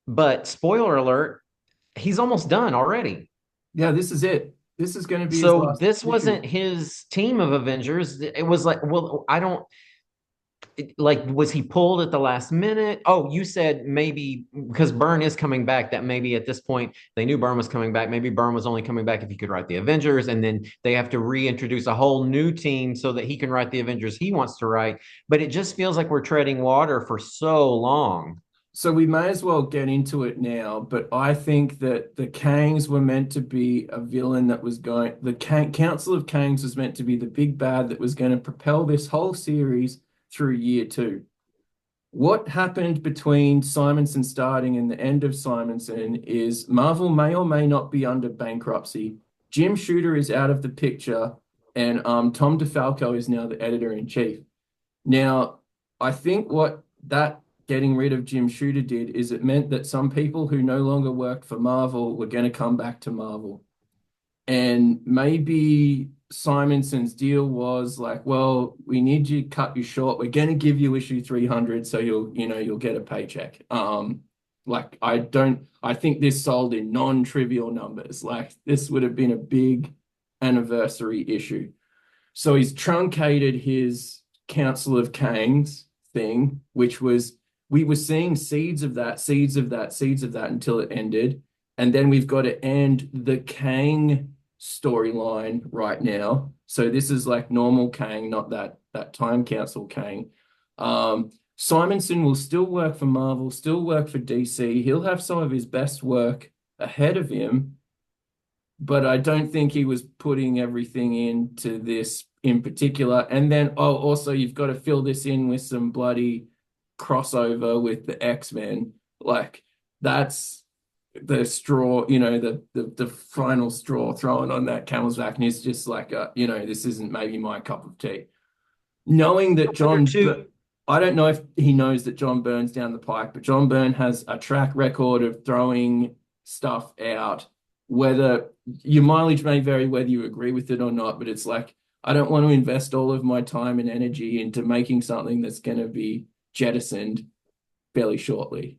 But spoiler alert, he's almost done already. yeah, this is it. This is going to be his So last this issue. wasn't his team of Avengers. It was like, well, I don't like, was he pulled at the last minute? Oh, you said maybe because Byrne is coming back, that maybe at this point they knew Byrne was coming back. Maybe Byrne was only coming back if he could write the Avengers, and then they have to reintroduce a whole new team so that he can write the Avengers he wants to write. But it just feels like we're treading water for so long. So we may as well get into it now, but I think that the Kangs were meant to be a villain that was the Council of Kangs was meant to be the big bad that was going to propel this whole series through year two. What happened between Simonson starting and the end of Simonson is Marvel may or may not be under bankruptcy. Jim Shooter is out of the picture, and Tom DeFalco is now the editor-in-chief. Now, I think what that getting rid of Jim Shooter did is it meant that some people who no longer worked for Marvel were going to come back to Marvel. And maybe Simonson's deal was like, well, we need you to cut you short. We're going to give you issue 300 so you'll get a paycheck. Like I think this sold in non-trivial numbers. Like this would have been a big anniversary issue. So he's truncated his Council of Kangs thing, which was we were seeing seeds of that, seeds of that, seeds of that until it ended. And then we've got to end the Kang storyline right now. So this is like normal Kang, not that time council Kang. Simonson will still work for Marvel, still work for DC. He'll have some of his best work ahead of him, but I don't think he was putting everything into this in particular. And then, oh, also you've got to fill this in with some bloody crossover with the X-Men. Like that's the straw, the final straw thrown on that camel's back, and it's just like, this isn't maybe my cup of tea. Knowing that Wonder too. I don't know if he knows that John Byrne's down the pike, but John Byrne has a track record of throwing stuff out, whether your mileage may vary, whether you agree with it or not, but it's like, I don't want to invest all of my time and energy into making something that's going to be jettisoned fairly shortly.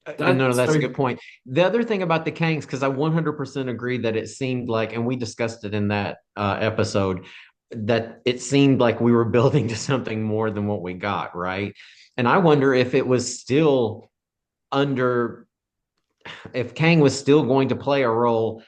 And That no, that's a so good point. The other thing about the Kangs, because I 100% agree that it seemed like, and we discussed it in that episode, that it seemed like we were building to something more than what we got, right? And I wonder if it was still under, if Kang was still going to play a role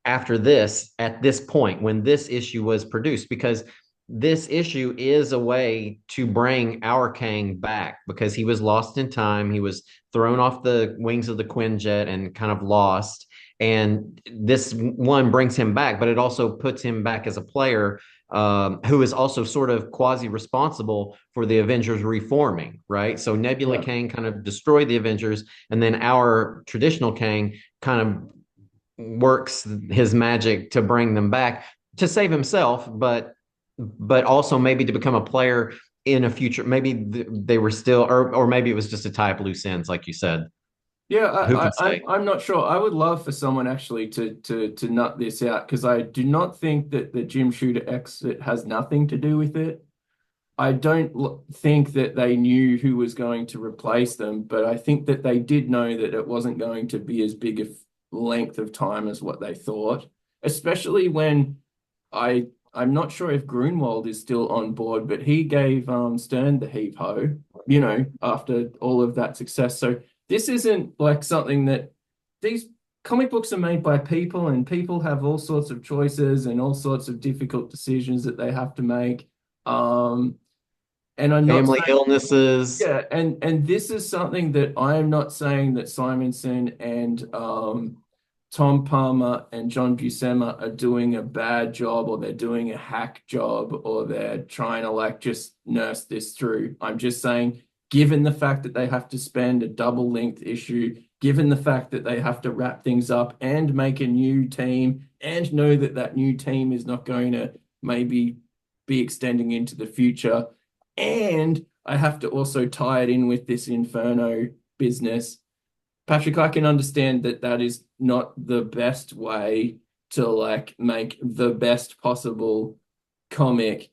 after this, at this point, when this issue was produced, because this issue is a way to bring our Kang back because he was lost in time. He was thrown off the wings of the Quinjet and kind of lost. And this one brings him back, but it also puts him back as a player who is also sort of quasi responsible for the Avengers reforming, right? So Nebula yeah. Kang kind of destroyed the Avengers, and then our traditional Kang kind of works his magic to bring them back to save himself, but also maybe to become a player in a future. Maybe they were still, or maybe it was just a tie up loose ends, like you said. Yeah, Who I, can I, I'm say? I'm not sure. I would love for someone actually to nut this out because I do not think that the Jim Shooter exit has nothing to do with it. I don't think that they knew who was going to replace them, but I think that they did know that it wasn't going to be as big a length of time as what they thought, especially when I'm not sure if Grunwald is still on board, but he gave Stern the heave ho, after all of that success. So this isn't like something that these comic books are made by people, and people have all sorts of choices and all sorts of difficult decisions that they have to make. Um, and I'm not Family saying, illnesses. yeah, and this is something that I am not saying that Simonson and Tom Palmer and John Buscema are doing a bad job or they're doing a hack job or they're trying to like just nurse this through. I'm just saying, given the fact that they have to spend a double length issue, given the fact that they have to wrap things up and make a new team and know that that new team is not going to maybe be extending into the future, and I have to also tie it in with this Inferno business. Patrick, I can understand that that is not the best way to like make the best possible comic.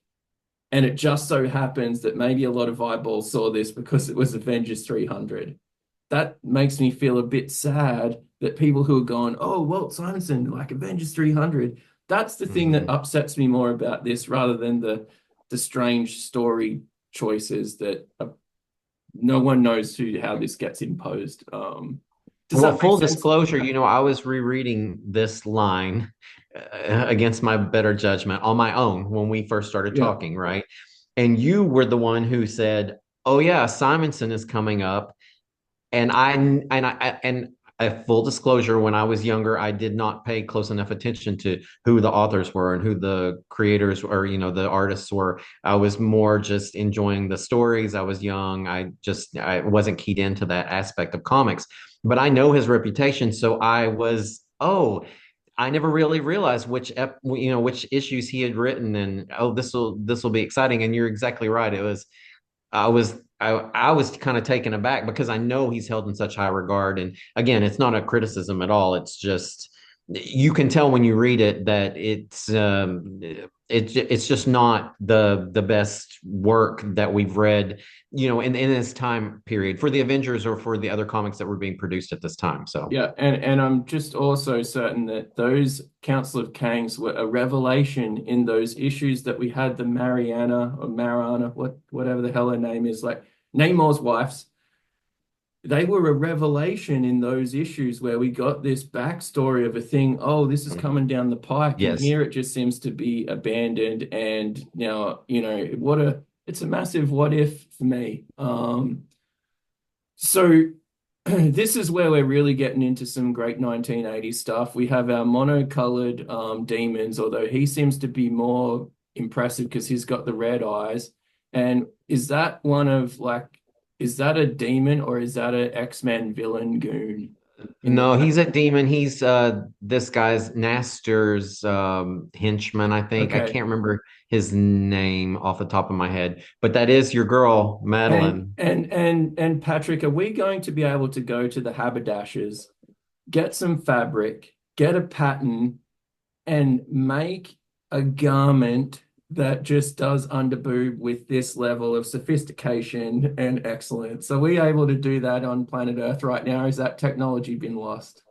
And it just so happens that maybe a lot of eyeballs saw this because it was Avengers 300. That makes me feel a bit sad that people who are going, oh, Walt Simonson, like Avengers 300, that's the thing that Mhm. upsets me more about this rather than the strange story choices that no one knows how this gets imposed. Does Well, that make full sense? disclosure, I was rereading this line against my better judgment on my own when we first started Yeah. talking, right? And you were the one who said, "Oh yeah, Simonson is coming up." And a full disclosure, when I was younger, I did not pay close enough attention to who the authors were and who the creators or the artists were. I was more just enjoying the stories. I was young. I wasn't keyed into that aspect of comics. But I know his reputation, so I never really realized which issues he had written, and oh, this will be exciting. And you're exactly right. I was kind of taken aback because I know he's held in such high regard. And again, it's not a criticism at all. It's just you can tell when you read it that it's just not the best work that we've read, in this time period for the Avengers or for the other comics that were being produced at this time. So Yeah, and I'm just also certain that those Council of Kangs were a revelation in those issues that we had the Mariana or Mariana, whatever the hell her name is, like Namor's wives. They were a revelation in those issues where we got this backstory of a thing. Oh, this is coming down the pike, and yes. here it just seems to be abandoned. And now, it's a massive what if for me. So this is where we're really getting into some great 1980s stuff. We have our monocolored demons, although he seems to be more impressive because he's got the red eyes. And is that a demon or is that an X-Men villain goon in the No, back? he's a demon. He's this guy's Nastur's henchman, I think. I Okay. can't remember his name off the top of my head, but that is your girl, And Madeline. and and Patrick, are we going to be able to go to the haberdashers, get some fabric, get a pattern, and make a garment that just does underboob with this level of sophistication and excellence. Are we able to do that on planet Earth right now? Has that technology been lost?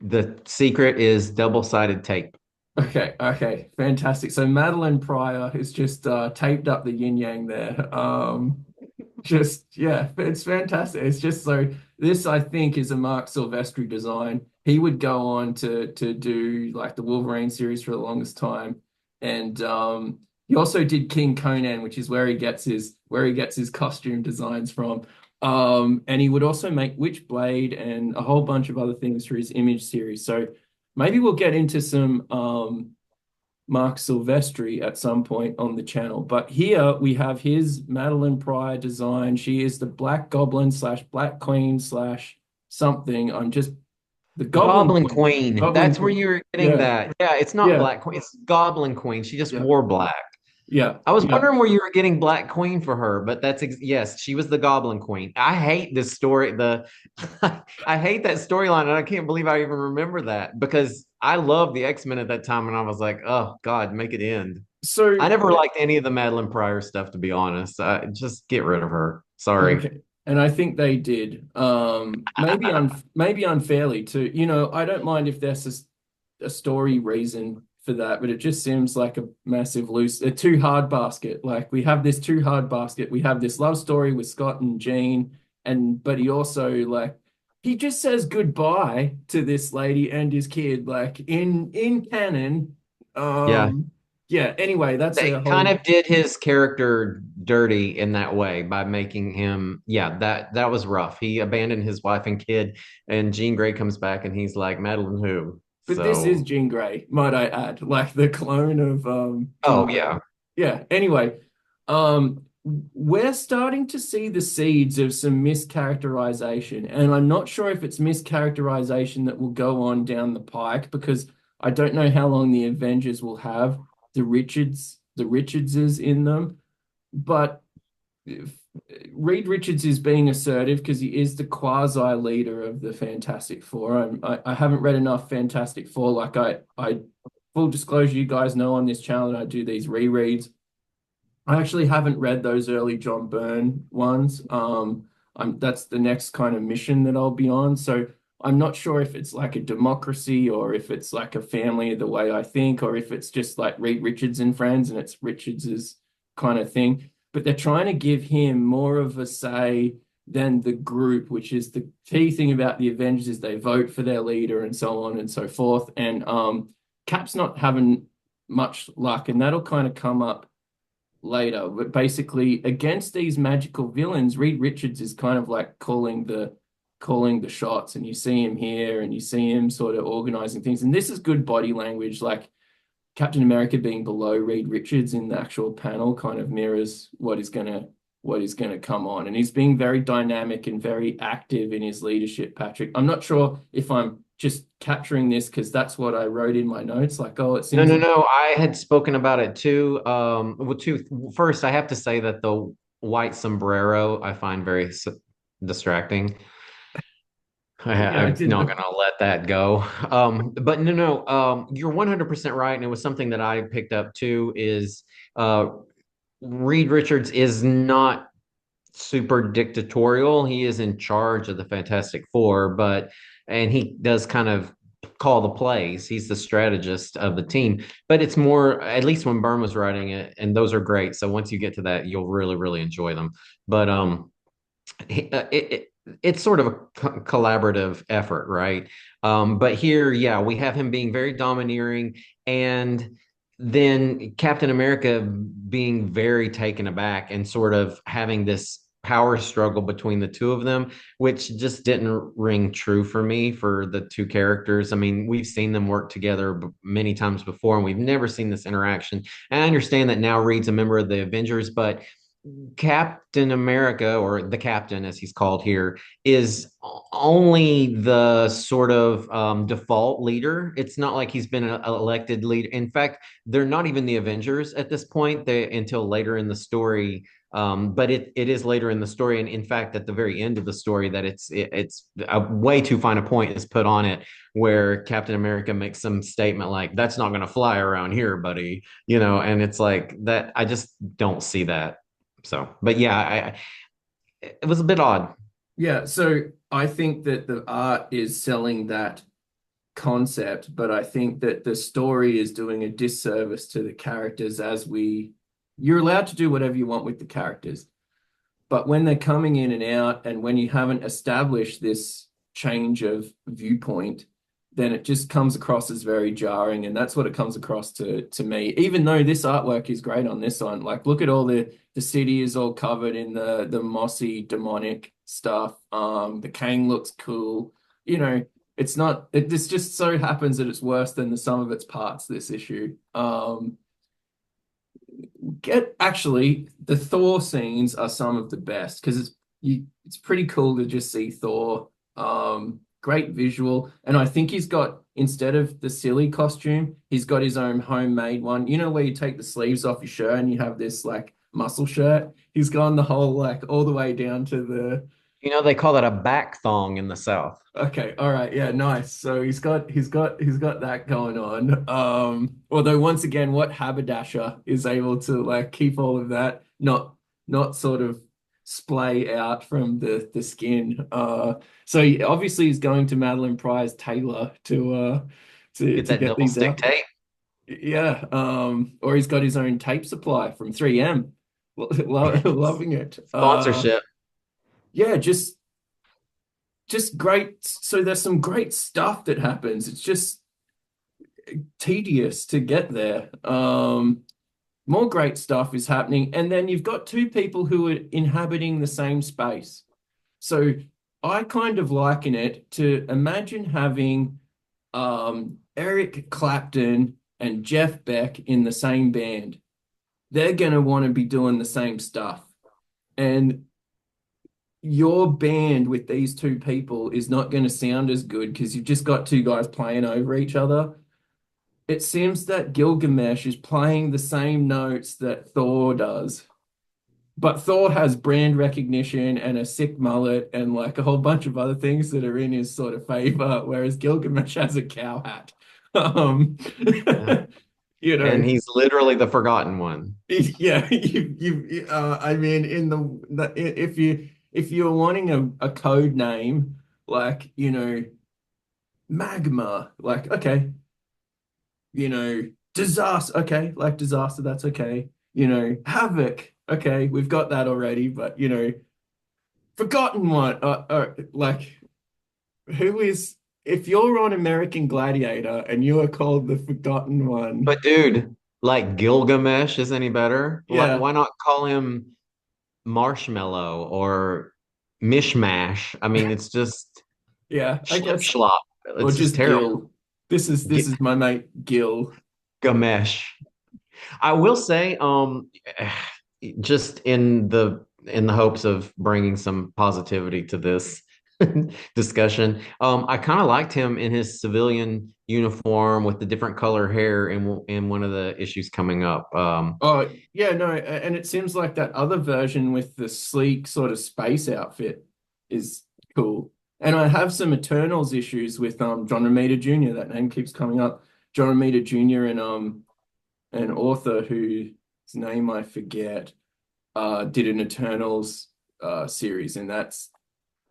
The secret is double-sided tape. Okay, okay, fantastic. So Madeline Pryor has just taped up the yin yang there. Just yeah, it's fantastic. It's just so this I think is a Mark Silvestri design. He would go on to do like the Wolverine series for the longest time, and he also did King Conan, which is where he gets his costume designs from. And he would also make Witchblade and a whole bunch of other things for his Image series. So maybe we'll get into some Mark Silvestri at some point on the channel. But here we have his Madeline Pryor design. She is the Black Goblin slash Black Queen slash something. I'm just the Goblin Goblin Queen. Queen. Goblin That's where Queen. you're getting Yeah, that. Yeah, it's not yeah, Black Queen. It's Goblin Queen. She just yeah, wore black. yeah, I was yeah. wondering where you were getting Black Queen for her, but yes, she was the Goblin Queen. I hate this story. I hate that storyline, and I can't believe I even remember that because I loved the X-Men at that time, and I was like, oh God, make it end. So I never liked any of the Madeline Pryor stuff, to be honest. Just get rid of her. Sorry. okay. And I think they did. Maybe unfairly too. You know, I don't mind if there's a story reason for that, but it just seems like a massive a too hard basket. Like we have this too hard basket. We have this love story with Scott and Jean, and but he also like he just says goodbye to this lady and his kid, like in canon. Yeah. Um, yeah, anyway, that's They a kind whole of did his character dirty in that way by making him, yeah, that was rough. He abandoned his wife and kid, and Jean Grey comes back and he's like, Madeline who? but this is So, Jean Grey, might I add, like the clone of Jean oh Grey. yeah. Yeah, anyway, we're starting to see the seeds of some mischaracterization, and I'm not sure if it's mischaracterization that will go on down the pike because I don't know how long the Avengers will have the Richardses in them, but if- Reed Richards is being assertive because he is the quasi leader of the Fantastic Four. I haven't read enough Fantastic Four. Like full disclosure, you guys know on this channel that I do these rereads. I actually haven't read those early John Byrne ones. That's the next kind of mission that I'll be on. So I'm not sure if it's like a democracy or if it's like a family the way I think, or if it's just like Reed Richards and friends and it's Richards's kind of thing. But they're trying to give him more of a say than the group, which is the key thing about the Avengers is they vote for their leader and so on and so forth. And Cap's not having much luck, and that'll kind of come up later. But basically, against these magical villains, Reed Richards is kind of like calling the shots, and you see him here, and you see him sort of organizing things. And this is good body language, like Captain America being below Reed Richards in the actual panel kind of mirrors what is gonna come on. And he's being very dynamic and very active in his leadership, Patrick. I'm not sure if I'm just capturing this because that's what I wrote in my notes. Like, oh, it No, seems no, like no. I had spoken about it too. First, I have to say that the white sombrero I find very distracting. yeah, I I'm not didn't. gonna let that go. But no, no, you're 100% right, and it was something that I picked up too. Is uh, Reed Richards is not super dictatorial. He is in charge of the Fantastic Four, and he does kind of call the plays. He's the strategist of the team. But it's more, at least when Byrne was writing it, and those are great. So once you get to that, you'll really, really enjoy them. But it's sort of a collaborative effort, right? But here, yeah, we have him being very domineering, and then Captain America being very taken aback and sort of having this power struggle between the two of them, which just didn't ring true for me for the two characters. I mean, we've seen them work together many times before, and we've never seen this interaction. And I understand that now Reed's a member of the Avengers, but Captain America, or the Captain as he's called here, is only the sort of default leader. It's not like he's been an elected leader. In fact, they're not even the Avengers at this point. Until later in the story, But it is later in the story, and in fact, at the very end of the story, that it's a way too fine a point is put on it, where Captain America makes some statement like, "That's not going to fly around here, buddy," and it's like that. I just don't see that. So, but yeah, it was a bit odd. Yeah, so I think that the art is selling that concept, but I think that the story is doing a disservice to the characters you're allowed to do whatever you want with the characters. But when they're coming in and out, and when you haven't established this change of viewpoint, then it just comes across as very jarring. And that's what it comes across to me. Even though this artwork is great on this one, like look at all the city is all covered in the mossy demonic stuff. The Kang looks cool. You know, it's not this just so happens that it's worse than the sum of its parts, this issue. Get actually the Thor scenes are some of the best because it's pretty cool to just see Thor. Great visual, and I think he's got, instead of the silly costume, he's got his own homemade one. You know where you take the sleeves off your shirt and you have this like muscle shirt. He's gone the whole like all the way down to the. They call that a back thong in the South. Okay, all right, yeah, nice. So he's got that going on. Although once again, what haberdasher is able to like keep all of that, not sort of splay out from the skin. Obviously he's going to Madeline Price Taylor Get to that get double these stick out. tape. Yeah, or he's got his own tape supply from 3M. Loving it. Sponsorship. Yeah, just great. So there's some great stuff that happens. It's just tedious to get there. More great stuff is happening, and then you've got two people who are inhabiting the same space. So I kind of liken it to, imagine having Eric Clapton and Jeff Beck in the same band. They're going to want to be doing the same stuff. And your band with these two people is not going to sound as good because you've just got two guys playing over each other. It seems that Gilgamesh is playing the same notes that Thor does, but Thor has brand recognition and a sick mullet and like a whole bunch of other things that are in his sort of favor, whereas Gilgamesh has a cow hat. Um, Yeah. you And know, he's literally the forgotten one. yeah, I mean, if you're wanting a code name, like, magma, like, okay, disaster, okay, like disaster, that's okay, havoc, okay, we've got that already, but, forgotten one, like, who is, if you're on American Gladiator and you are called the forgotten one, But dude, like Gilgamesh is any better? Like, yeah, why not call him Marshmallow or Mishmash? I mean, it's just yeah, I schlip guess. schlop. Or It's just just terrible. Gil. This is my mate Gil. Gilgamesh. I will say, just in the hopes of bringing some positivity to this discussion, I kind of liked him in his civilian uniform with the different color hair in one of the issues coming up. Oh, yeah, no, and it seems like that other version with the sleek sort of space outfit is cool. And I have some Eternals issues with John Romita Jr. That name keeps coming up. John Romita Jr. and an author whose name I forget did an Eternals series, and that's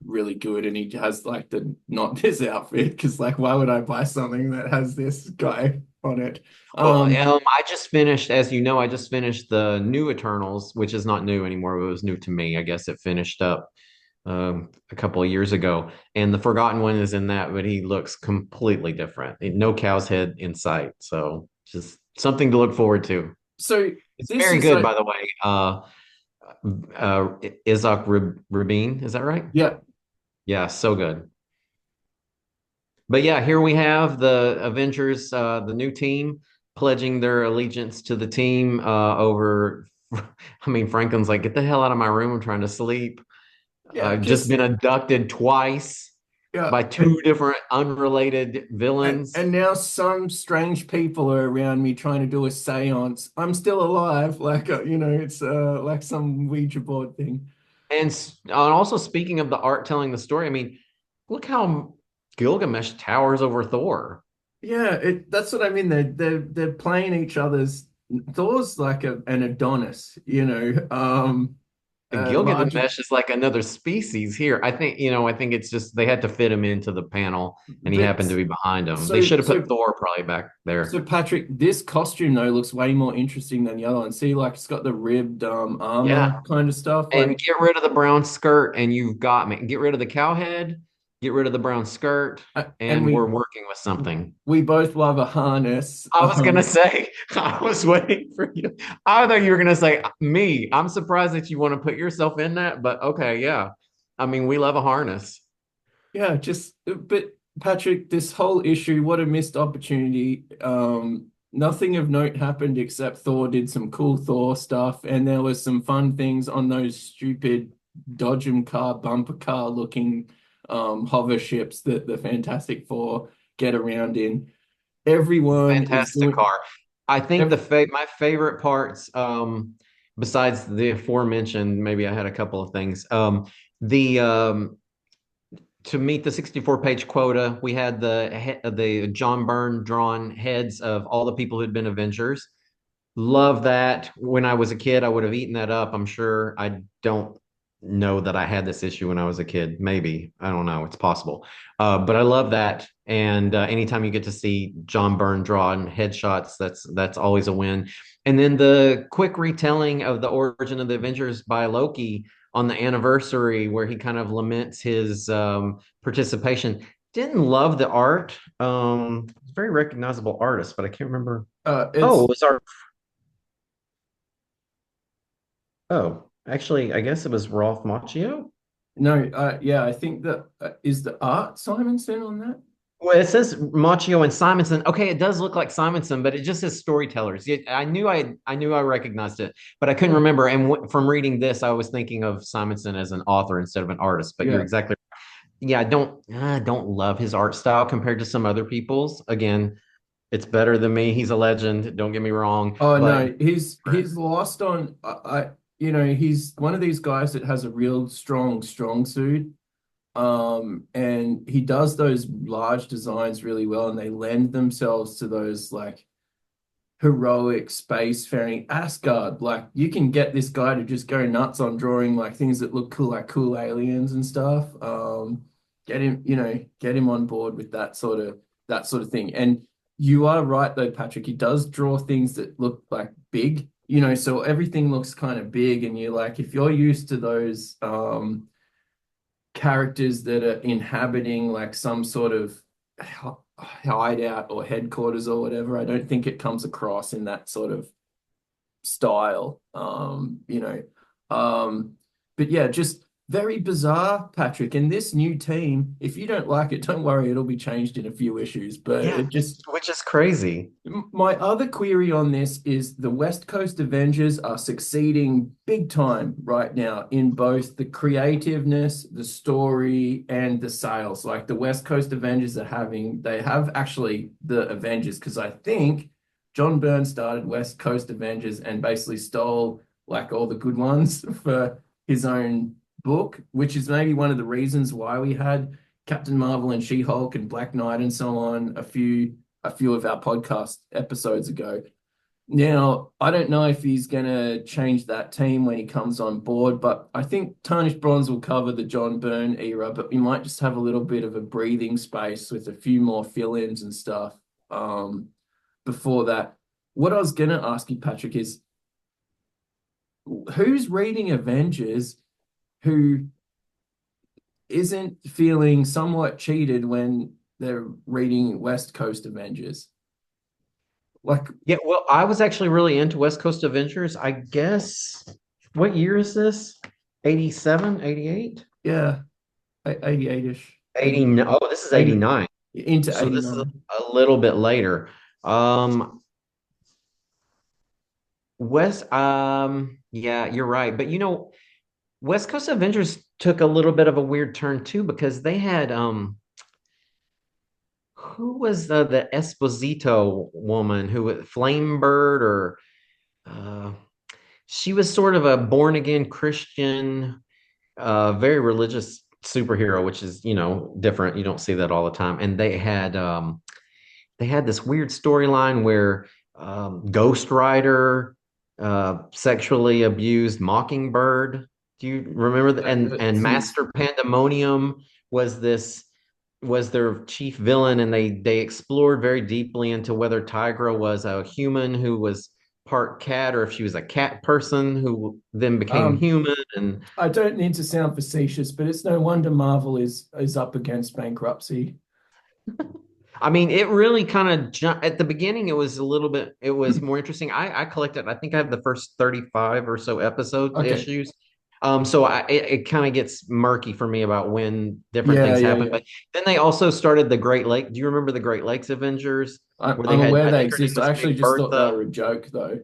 really good. And he has like the not this outfit because like why would I buy something that has this guy on it? Well, Um, I just finished, as you know, I just finished the new Eternals, which is not new anymore. It was new to me. I guess it finished up a couple of years ago, and the Forgotten One is in that, but he looks completely different. No cow's head in sight, so just something to look forward to. so It's this very is good, like by the way. Isaac Rabin, is that right? yeah, Yeah, so good. But yeah, here we have the Avengers, the new team, pledging their allegiance to the team over. I mean, Franklin's like, get the hell out of my room. I'm trying to sleep. yeah, I've just been abducted twice. Yeah. by two different unrelated And villains. and now some strange people are around me trying to do a seance. I'm still alive, like it's like some Ouija board thing. And also speaking of the art telling the story, I mean, look how Gilgamesh towers over Thor. Yeah, that's what I mean. They're playing each other's. Thor's like an Adonis, larger. Gilgamesh is like another species here. I think it's just they had to fit him into the panel and he But happened to be behind him. They so should have put so Thor probably back so there. Patrick, this costume though looks way more interesting than the other one. See, like it's got the ribbed armor Yeah. kind of stuff. And Like, get rid of the brown skirt and you've got me. Get rid of the cow head, get rid of the brown skirt, and and we're working with something. we both love a harness. I was gonna say, I was waiting for you. I thought you were gonna say me. I'm surprised that you want to put yourself in that, but okay, yeah. I mean, we love a harness. Yeah, just but Patrick, this whole issue, what a missed opportunity. Nothing of note happened except Thor did some cool Thor stuff, and there was some fun things on those stupid Dodgem car, bumper car looking hover ships that the Fantastic Four get around in. Everyone is Fantastic doing car. I think ev my favorite parts, besides the aforementioned, maybe I had a couple of things. The To meet the 64-page quota, we had the John Byrne drawn heads of all the people who'd been Avengers. Love that. When I was a kid, I would have eaten that up. I'm sure. I don't know that I had this issue when I was a kid. Maybe. I don't know. It's possible. But I love that. And anytime you get to see John Byrne drawn headshots, that's always a win. And then the quick retelling of the origin of the Avengers by Loki on the anniversary, where he kind of laments his participation. Didn't love the art. Very recognizable artist, but I can't remember. Oh, it it's was our Oh, actually, I guess it was Rolf Macchio. no, yeah, I think that is the art Simonson on that. Well, it says Macchio and Simonson. Okay, it does look like Simonson, but it just says storytellers. Yeah, I knew I recognized it, but I couldn't Yeah. remember. And from reading this, I was thinking of Simonson as an author instead of an artist. But you're Yeah. exactly right. Yeah. I don't love his art style compared to some other people's. Again, it's better than me. He's a legend. Don't get me wrong, Oh but no, he's lost on he's one of these guys that has a real strong suit. And he does those large designs really well, and they lend themselves to those like heroic spacefaring Asgard. Like you can get this guy to just go nuts on drawing like things that look cool, like cool aliens and stuff. Get him on board with that sort of thing. And you are right though, Patrick. He does draw things that look like big, so everything looks kind of big, and you're like, if you're used to those characters that are inhabiting like some sort of hideout or headquarters or whatever, I don't think it comes across in that sort of style. But yeah, just very bizarre, Patrick. And this new team, if you don't like it, don't worry, it'll be changed in a few issues. But yeah, it just which is crazy. my other query on this is the West Coast Avengers are succeeding big time right now in both the creativeness, the story, and the sales. Like the West Coast Avengers they have actually the Avengers, because I think John Byrne started West Coast Avengers and basically stole like all the good ones for his own book, which is maybe one of the reasons why we had Captain Marvel and She-Hulk and Black Knight and so on a few of our podcast episodes ago. Now, I don't know if he's going to change that team when he comes on board, but I think Tarnished Bronze will cover the John Byrne era, but we might just have a little bit of a breathing space with a few more fill-ins and stuff before that. What I was going to ask you, Patrick, is who's reading Avengers who isn't feeling somewhat cheated when they're reading West Coast Avengers? Like, Yeah, well, I was actually really into West Coast Adventures. I guess, what year is this? 87, 88, yeah, 88-ish, 80. Oh, this is 80 89. into So this is 89. a little bit later. Um, yeah, you're right. But West Coast Avengers took a little bit of a weird turn too because they had who was the Esposito woman who Flamebird or uh she was sort of a born again Christian, very religious superhero, which is, different. You don't see that all the time. And they had this weird storyline where Ghost Rider sexually abused Mockingbird. Do you remember that? And Seems Master Pandemonium was this was their chief villain, and they explored very deeply into whether Tigra was a human who was part cat, or if she was a cat person who then became um human. And I don't need to sound facetious, but it's no wonder Marvel is up against bankruptcy. I mean, it really kind of jumped at the beginning. It was a little bit, it was more interesting. I collected, I think I have the first 35 or so episodes, Okay. issues. So it kind of gets murky for me about when different Yeah, things yeah, happen. yeah. But then they also started the Great Lake. Do you remember the Great Lakes Avengers where they I'm had, aware I they think her name exist. I was actually Big just thought they Bertha. were a joke, though.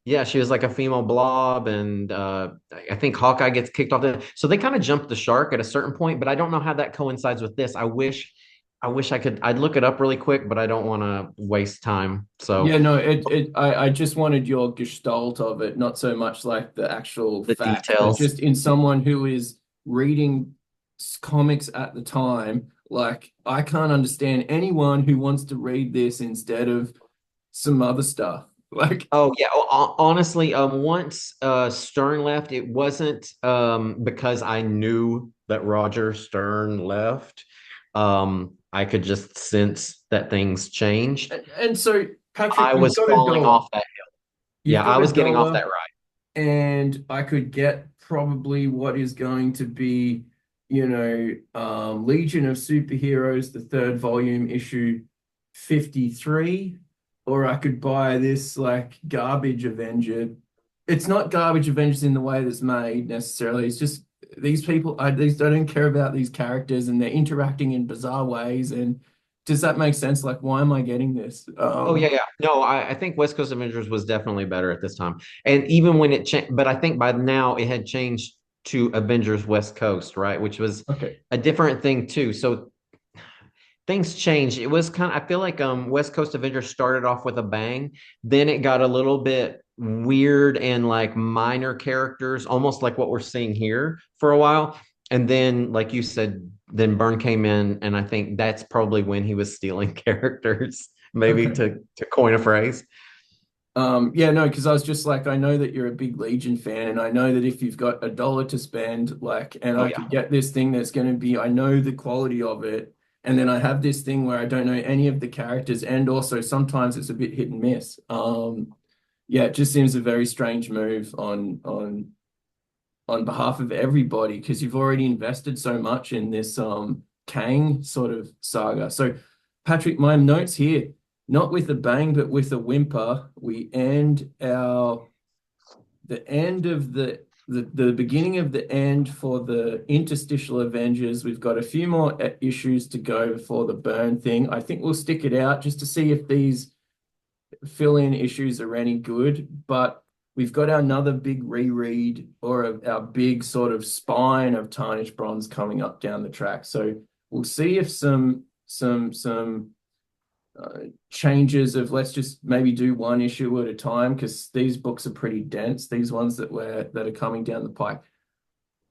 Yeah, she was like a female blob, and I think Hawkeye gets kicked off. So they kind of jumped the shark at a certain point, but I don't know how that coincides with this. I wish I could. I'd look it up really quick, but I don't want to waste time. So Yeah, no, I just wanted your gestalt of it, not so much like the actual the fact, but details. just in someone who is reading comics at the time, like I can't understand anyone who wants to read this instead of some other stuff. Like, Oh yeah. Honestly, once Stern left, it wasn't because I knew that Roger Stern left. I could just sense that things changed. and so Patrick, I you've was got a falling dollar. off that. You've Yeah, I got a was getting off that dollar. ride. And I could get probably what is going to be, Legion of Superheroes, the third volume, issue 53, or I could buy this like garbage Avenger. It's not garbage Avengers in the way that's made necessarily. It's just these people, I don't care about these characters and they're interacting in bizarre ways. And does that make sense? Like, why am I getting this? Oh yeah, yeah. No, I think West Coast Avengers was definitely better at this time. And even when it changed, but I think by now it had changed to Avengers West Coast, right? Which was Okay. a different thing too. So things changed. It was kind of, I feel like West Coast Avengers started off with a bang. Then it got a little bit weird and like minor characters, almost like what we're seeing here for a while. And then, like you said, then Byrne came in, and I think that's probably when he was stealing characters, maybe Okay. to coin a phrase. Yeah, no, because I was just like, I know that you're a big Legion fan, and I know that if you've got a dollar to spend, like, and Oh I could yeah. get this thing that's going to be, I know the quality of it, and then I have this thing where I don't know any of the characters, and also sometimes it's a bit hit and miss. Yeah, it just seems a very strange move on behalf of everybody because you've already invested so much in this Kang sort of saga. So, Patrick, my notes here, not with a bang, but with a whimper, we end our the end of the beginning of the end for the interstitial Avengers. We've got a few more issues to go before the burn thing. I think we'll stick it out just to see if these fill-in issues are any good, but we've got another big reread or our big sort of spine of Tarnished Bronze coming up down the track. So we'll see if some changes of let's just maybe do one issue at a time because these books are pretty dense, these ones that are coming down the pike.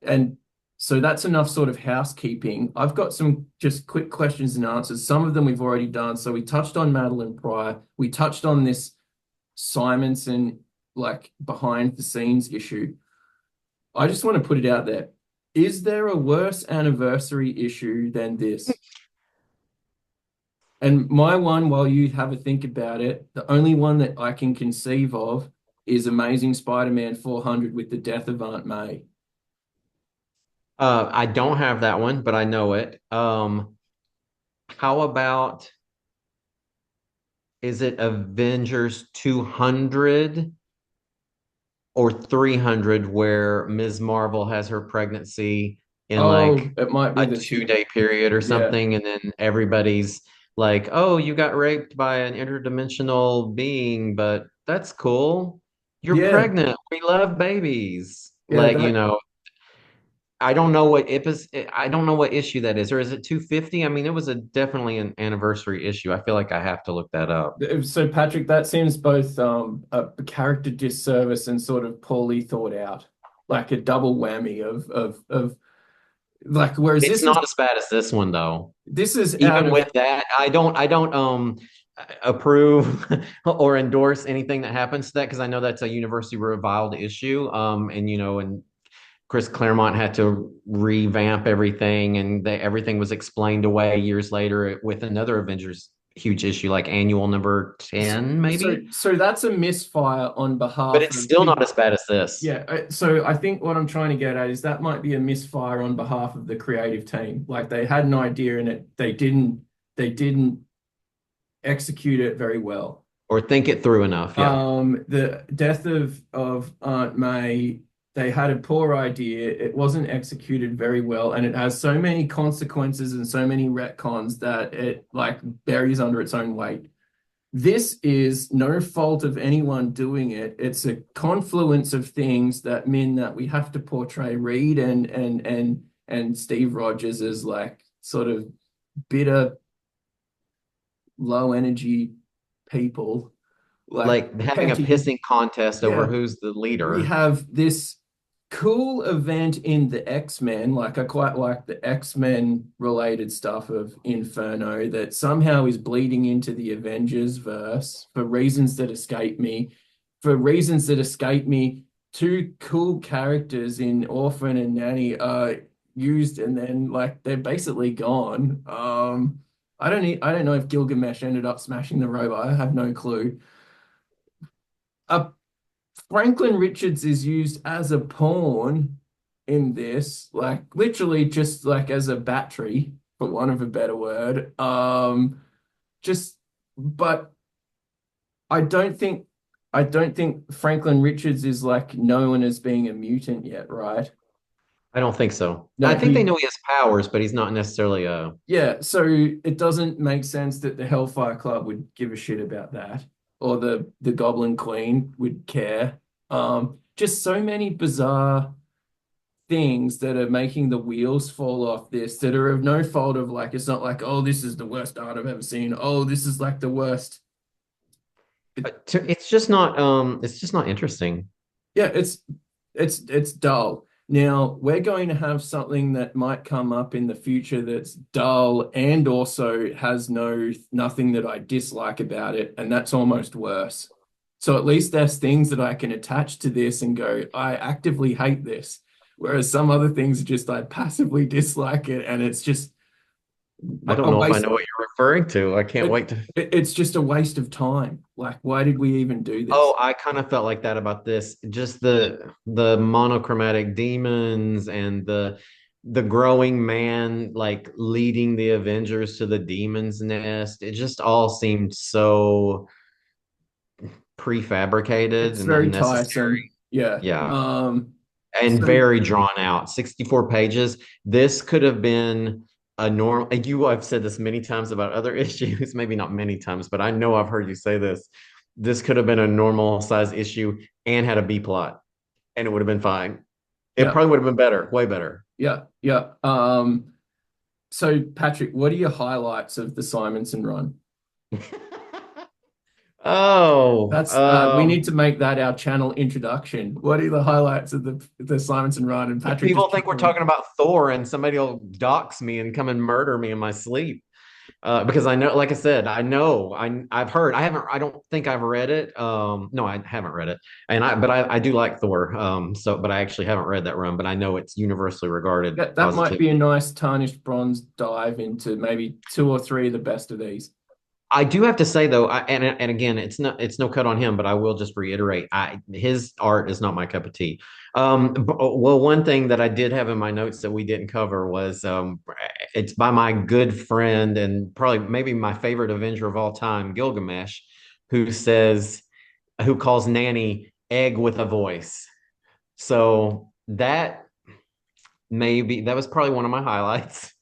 And so that's enough sort of housekeeping. I've got some just quick questions and answers. Some of them we've already done. So we touched on Madeline Pryor. We touched on this Simonson, like behind the scenes issue. I just want to put it out there. Is there a worse anniversary issue than this? And my one, while you have a think about it, the only one that I can conceive of is Amazing Spider-Man 400 with the death of Aunt May. I don't have that one, but I know it. How about, is it Avengers 200 or 300 where Ms. Marvel has her pregnancy in Oh, like it might be a the two. 2 day period or Yeah. something, and then everybody's like, "Oh, you got raped by an interdimensional being, but that's cool. You're Yeah. pregnant. We love babies." Yeah, Like, that I don't know what I don't know what issue that is, or is it 250? I mean, it was a definitely an anniversary issue. I feel like I have to look that up. So Patrick, that seems both a character disservice and sort of poorly thought out, like a double whammy of like whereas It's not as bad as this one though. this is out Even of with that, I don't approve or endorse anything that happens to that because I know that's a universally reviled issue. And Chris Claremont had to revamp everything, and everything was explained away years later with another Avengers huge issue, like annual number so 10, so maybe. so that's a misfire on But behalf it's of still the not as bad as this. yeah. So I think what I'm trying to get at is that might be a misfire on behalf of the creative team. Like they had an idea and they didn't execute it very well. Or think it through enough. Yeah. The death of Aunt May, they had a poor idea. It wasn't executed very well, and it has so many consequences and so many retcons that it like buries under its own weight. This is no fault of anyone doing it. It's a confluence of things that mean that we have to portray Reed and Steve Rogers as like sort of bitter, low energy people, like Like having a petty. pissing contest over Yeah, who's the we leader. have this cool event in the X-Men. Like I quite like the X-Men related stuff of Inferno that somehow is bleeding into the Avengers verse for reasons that escape me. For reasons that escape me, two cool characters in Orphan and Nanny are used and then like they're basically gone. I don't know if Gilgamesh ended up smashing the robot. I have no clue. Uh, Franklin Richards is used as a pawn in this, like literally just like as a battery, for want of a better word. Just but I don't think I don't think Franklin Richards is like known as being a mutant yet, right? I don't think so. No, I think they he know he has powers, but he's not necessarily a. yeah, so it doesn't make sense that the Hellfire Club would give a shit about that, or the Goblin Queen would care. Just so many bizarre things that are making the wheels fall off this that are of no fault of like it's not like oh this is the worst art I've ever seen. Oh, this is like the worst. It's just not interesting. Yeah, it's dull. Now we're going to have something that might come up in the future that's dull and also has nothing that I dislike about it, and that's almost worse. So at least there's things that I can attach to this and go, I actively hate this. Whereas some other things are just I passively dislike it, and it's just I don't a know if I waste. know what you're referring to. I can't It, wait to. it's just a waste of time. Like, why did we even do Oh, this? I kind of felt like that about this. Just the monochromatic demons and the growing man like leading the Avengers to the demon's nest. It just all seemed so prefabricated It's and very unnecessary. tiresome. Yeah. Yeah. And So very drawn out. 64 pages. This could have been a normal. I've said this many times about other issues, maybe not many times, but I know I've heard you say this. This could have been a normal size issue and had a B plot, and it would have been fine. It yeah, probably would have been better, way better. yeah. So Patrick, what are your highlights of the Simonson run? Oh, That's we need to make that our channel introduction. What are the highlights of the Simonson run? And Patrick just people think we're chuckling. talking about Thor, and somebody will dox me and come and murder me in my sleep. Because I know, like I said, I've heard, I don't think I've read it. No, I haven't read it, but I do like Thor. But I actually haven't read that run, but I know it's universally regarded That might be a positively. nice tarnished bronze dive into maybe two or three of the best of these. I do have to say though, and again, it's no cut on him, but I will just reiterate, his art is not my cup of tea. Well, one thing that I did have in my notes that we didn't cover was it's by my good friend and probably maybe my favorite Avenger of all time, Gilgamesh, who says who calls Nanny egg with a voice. So that was probably one of my highlights.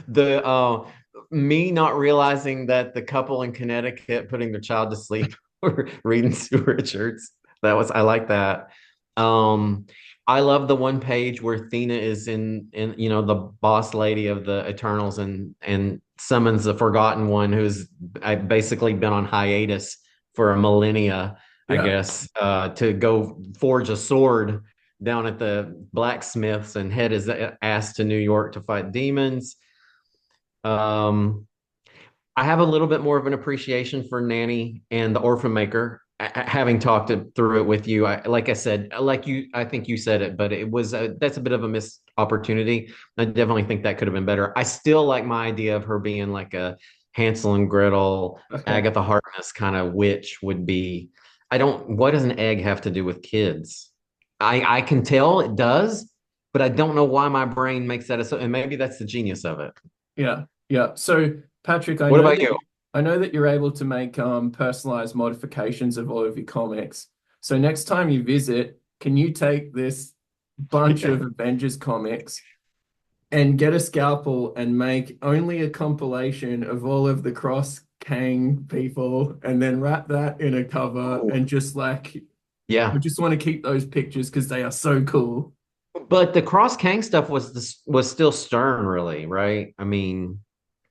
The Me not realizing that the couple in Connecticut putting their child to sleep were reading Sue Richards. That was I like that. Um, I love the one page where Athena is in the boss lady of the Eternals and summons the Forgotten One who's basically been on hiatus for a millennia, I Yeah. guess, to go forge a sword down at the blacksmiths and head his ass to New York to fight demons. Um, I have a little bit more of an appreciation for Nanny and the Orphan Maker. Having talked through it with you, like I said, like you, I think you said it, but that's a bit of a missed opportunity. I definitely think that could have been better. I still like my idea of her being like a Hansel and Gretel, Okay. Agatha Harkness kind of witch would be. I don't. What does an egg have to do with kids? I can tell it does, but I don't know why my brain makes that. And maybe that's the genius of it. Yeah. Yeah. So Patrick, What about you? I know that you're able to make personalized modifications of all of your comics. So next time you visit, can you take this bunch Yeah. of Avengers comics and get a scalpel and make only a compilation of all of the cross Kang people and then wrap that in a cover Ooh. and just like I Yeah. just want to keep those pictures because they are so cool. But the Cross Kang stuff was still Stern, really, right? I mean,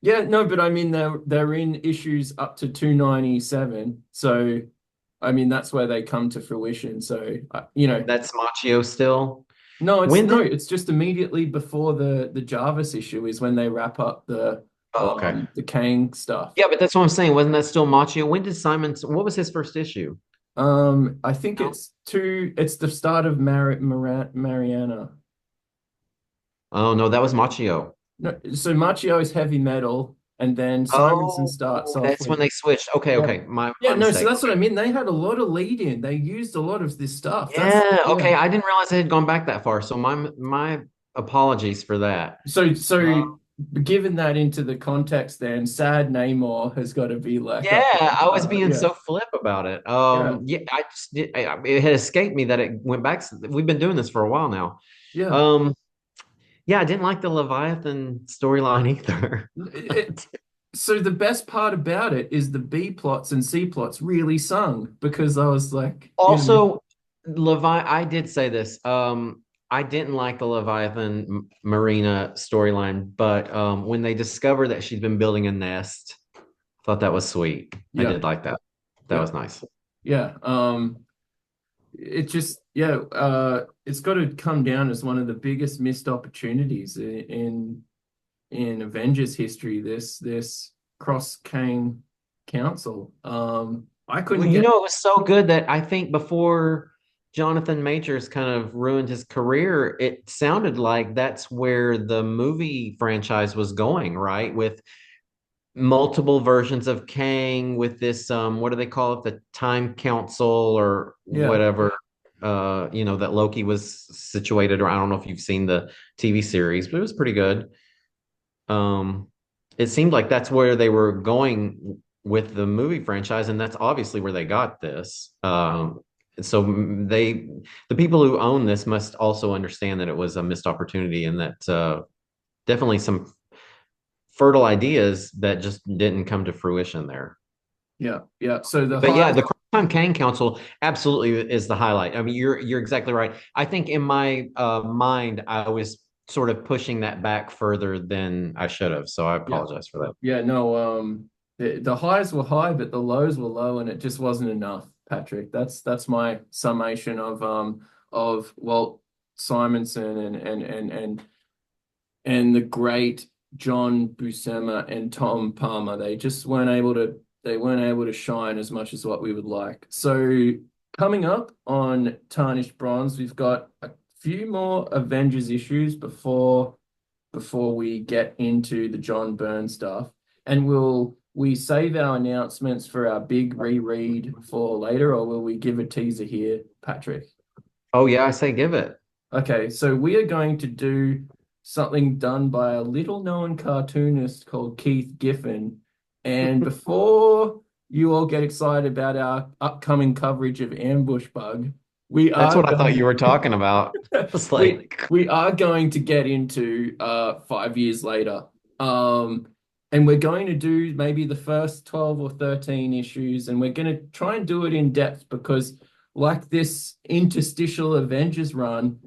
Yeah, no, but I mean they're in issues up to 297. So I mean that's where they come to fruition. So that's Machio still. no, When did? it's just immediately before the Jarvis issue is when they wrap up Oh, okay. the Kang stuff. Yeah, but that's what I'm saying. Wasn't that still Machio? When did Simon? What was his first issue? I think No. it's the start of Mariana. Oh no, that was Machio. No, so Machio is heavy metal, and then Simonson Oh, starts off that's when with they switched. Okay, yeah. okay. My Yeah, no, so mistake. that's what Okay. I mean. They had a lot of lead in. They used a lot of this stuff. That's Yeah, yeah. okay. I didn't realize it had gone back that far. So my apologies for that. So given that into the context, then sad Namor has got to be like up there. Yeah, I was being Yeah, so flip about it. yeah, Yeah, it had escaped me that it went back. We've been doing this for a while now. yeah. Um, yeah, I didn't like the Leviathan storyline either. It, so the best part about it is the B plots and C plots really sung because I was like, Also, I did say this. I didn't like the Leviathan Marina storyline, but when they discovered that she'd been building a nest, I thought that was sweet. I yeah, did like that. That yeah, was nice. yeah. It just it's got to come down as one of the biggest missed opportunities in Avengers history. This cross Kane Council. I Well, couldn't get it was so good that I think before Jonathan Majors kind of ruined his career, it sounded like that's where the movie franchise was going, right? With multiple versions of Kang, with this what do they call it? The Time Council or yeah. whatever that Loki was situated, or I don't know if you've seen the TV series, but it was pretty good. Um, it seemed like that's where they were going with the movie franchise, and that's obviously where they got this. So the people who own this must also understand that it was a missed opportunity, and that definitely some fertile ideas that just didn't come to fruition there. Yeah, yeah. So the But yeah, highest, the Crime Kang Council absolutely is the highlight. I mean, you're exactly right. I think in my mind, I was sort of pushing that back further than I should have. So I yeah, apologize for that. yeah, no, the highs were high, but the lows were low, and it just wasn't enough, Patrick. That's my summation of Walt Simonson and the great John Buscema and Tom Palmer. They weren't able to shine as much as what we would like. So coming up on Tarnished Bronze, we've got a few more Avengers issues before we get into the John Byrne stuff. And will we save our announcements for our big reread for later, or will we give a teaser here, Patrick? Oh yeah, I say give it. Okay, so we are going to do something done by a little known cartoonist called Keith Giffen. And before you all get excited about our upcoming coverage of Ambush Bug, we That's are what I thought going you were talking about. It's like, we are going to get into 5 years later. And we're going to do maybe the first 12 or 13 issues, and we're going to try and do it in depth because like this interstitial Avengers run,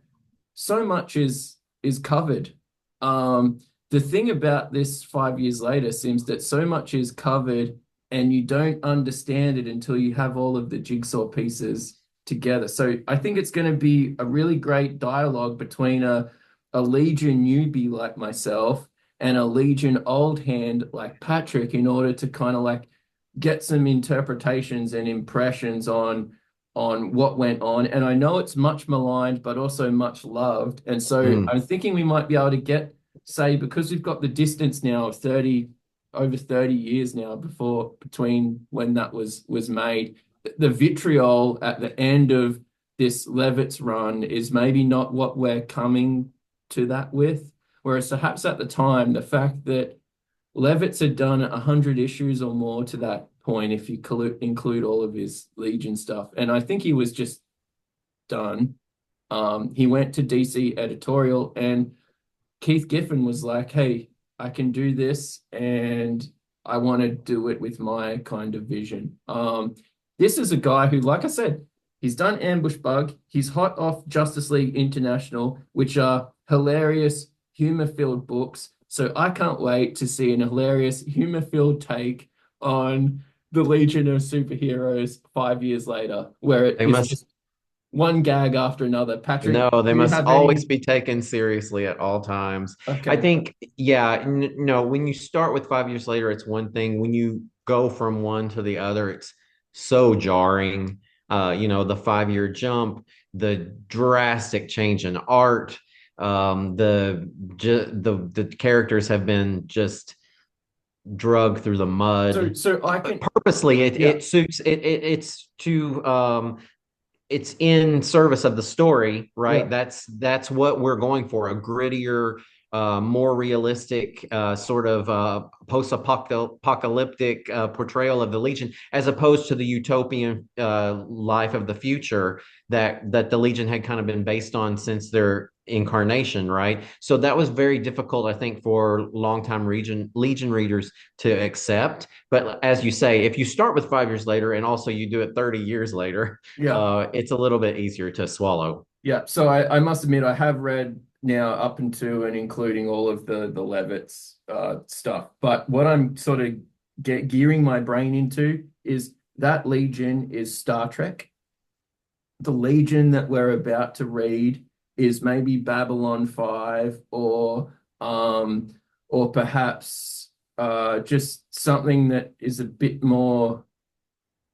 so much is covered. The thing about this 5 years later seems that so much is covered and you don't understand it until you have all of the jigsaw pieces together. So I think it's going to be a really great dialogue between a Legion newbie like myself and a Legion old hand like Patrick in order to kind of like get some interpretations and impressions on what went on. And I know it's much maligned, but also much loved. And so Mm. I'm thinking we might be able to get, say, because we've got the distance now of 30, over 30 years now before between when that was made, the vitriol at the end of this Levitz run is maybe not what we're coming to that with. Whereas perhaps at the time, the fact that Levitz had done 100 issues or more to that point, if you include all of his Legion stuff. And I think he was just done. He went to DC editorial, and Keith Giffen was like, hey, I can do this, and I want to do it with my kind of vision. This is a guy who, like I said, he's done Ambush Bug. He's hot off Justice League International, which are hilarious, humor-filled books. So I can't wait to see an hilarious, humor-filled take on the Legion of Superheroes 5 years later, where it They is must just one gag after another. No, Patrick, they do you must have always any? be taken seriously at all times. I Okay. think, yeah, no, when you start with 5 years later, it's one thing. When you go from one to the other, it's so jarring. The 5 year jump, the drastic change in art, the characters have been just drugged through the So, mud. so I can, Purposely, it yeah, it suits it's in service of the story, right? yeah. That's what we're going for, a grittier, more realistic, sort of post-apocalyptic portrayal of the Legion, as opposed to the utopian life of the future that the Legion had kind of been based on since their incarnation, right? So that was very difficult, I think, for longtime Legion readers to accept. But as you say, if you start with 5 years later and also you do it 30 years later, Yeah. it's a little bit easier to swallow. Yeah. So I must admit I have read now up into and including all of the Levitz stuff. But what I'm sort of gearing my brain into is that Legion is Star Trek. The Legion that we're about to read is maybe Babylon 5 or perhaps just something that is a bit more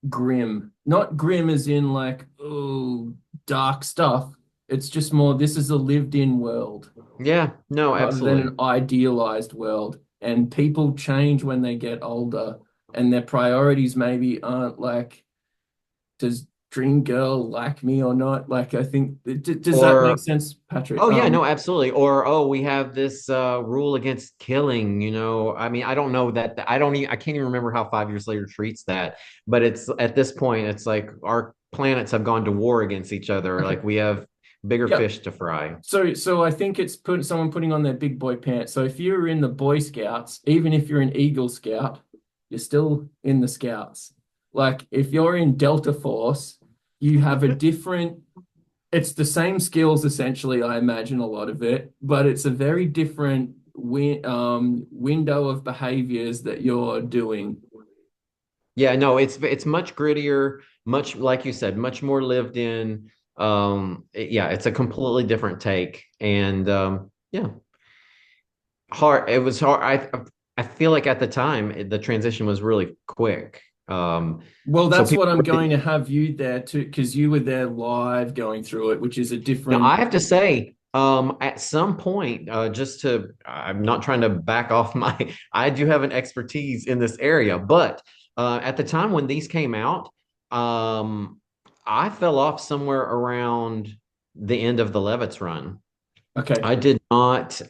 grim. Not grim as in like, oh, dark stuff. It's just more, this is a lived-in world Yeah, no, rather than absolutely. an idealized world. And people change when they get older, and their priorities maybe aren't like, does Dream Girl like me or not? Like, I think, does that make Or sense, Patrick? oh yeah, no, absolutely. Or oh, we have this rule against killing, I mean, I don't know that I can't even remember how 5 years later treats that, but it's at this point, it's like our planets have gone to war against each other. Okay. Like we have bigger Yeah. fish to fry. So I think it's someone putting on their big boy pants. So if you're in the Boy Scouts, even if you're an Eagle Scout, you're still in the Scouts. Like if you're in Delta Force, you have a different, it's the same skills essentially, I imagine a lot of it, but it's a very different window of behaviors that you're doing. Yeah, no, it's much grittier, much like you said, much more lived in. Yeah, it's a completely different take, and yeah, hard. It was hard. I feel like at the time the transition was really quick. Well, So that's people what I'm going really, to have you there too, because you were there live going through it, which is a now different. I have to say, at some point, I'm not trying to back off I do have an expertise in this area, but at the time when these came out, um, I fell off somewhere around the end of the Levitz run. Okay. I did not.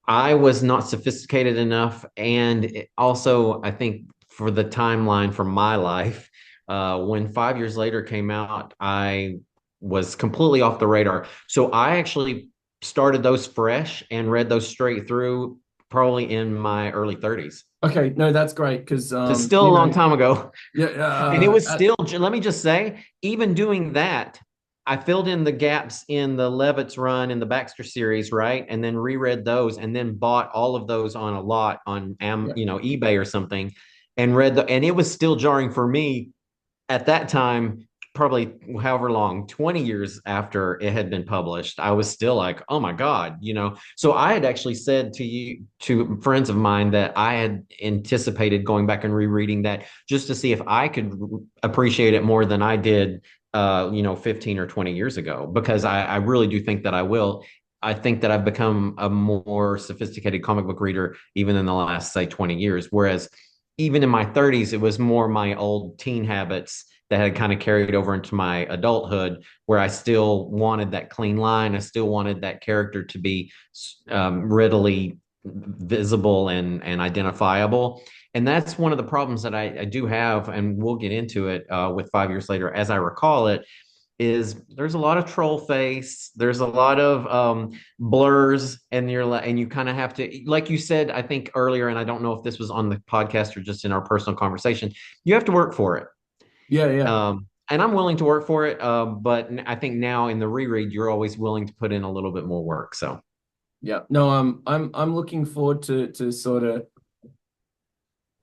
I was not sophisticated enough, and also I think for the timeline for my life, when 5 years later came out, I was completely off the radar. So I actually started those fresh and read those straight through, probably in my early 30s. Okay, no, that's great because So it's still a long time ago. yeah, And it was still, let me just say, even doing that, I filled in the gaps in the Levitt's run in the Baxter series, right? And then reread those and then bought all of those on a lot on Yeah. eBay or something and and it was still jarring for me at that time, probably however long, 20 years after it had been published, I was still like, oh my God, you know. So I had actually said to friends of mine that I had anticipated going back and rereading that just to see if I could appreciate it more than I did 15 or 20 years ago, because I really do think that I will. I think that I've become a more sophisticated comic book reader even in the last, say, 20 years. Whereas even in my 30s, it was more my old teen habits that had kind of carried over into my adulthood, where I still wanted that clean line. I still wanted that character to be readily visible and identifiable. And that's one of the problems that I do have, and we'll get into it with 5 years later, as I recall it, is there's a lot of troll face, there's a lot of blurs, and you kind of have to, like you said, I think earlier, and I don't know if this was on the podcast or just in our personal conversation, you have to work for it. Yeah, yeah. And I'm willing to work for it, but I think now in the reread, you're always willing to put in a little bit more work. So Yeah. No, I'm looking forward to sort of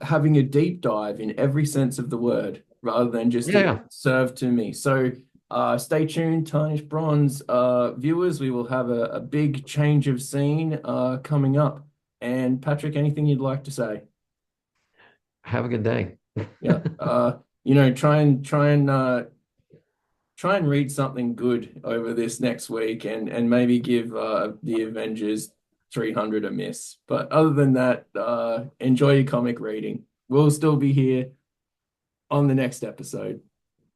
having a deep dive in every sense of the word rather than just yeah, it yeah. served to me. So stay tuned, Tarnished Bronze viewers. We will have a big change of scene coming up. And Patrick, anything you'd like to say? Have a good day. Yeah. Try and read something good over this next week and maybe give the Avengers 300 a miss. But other than that, enjoy your comic reading. We'll still be here on the next episode.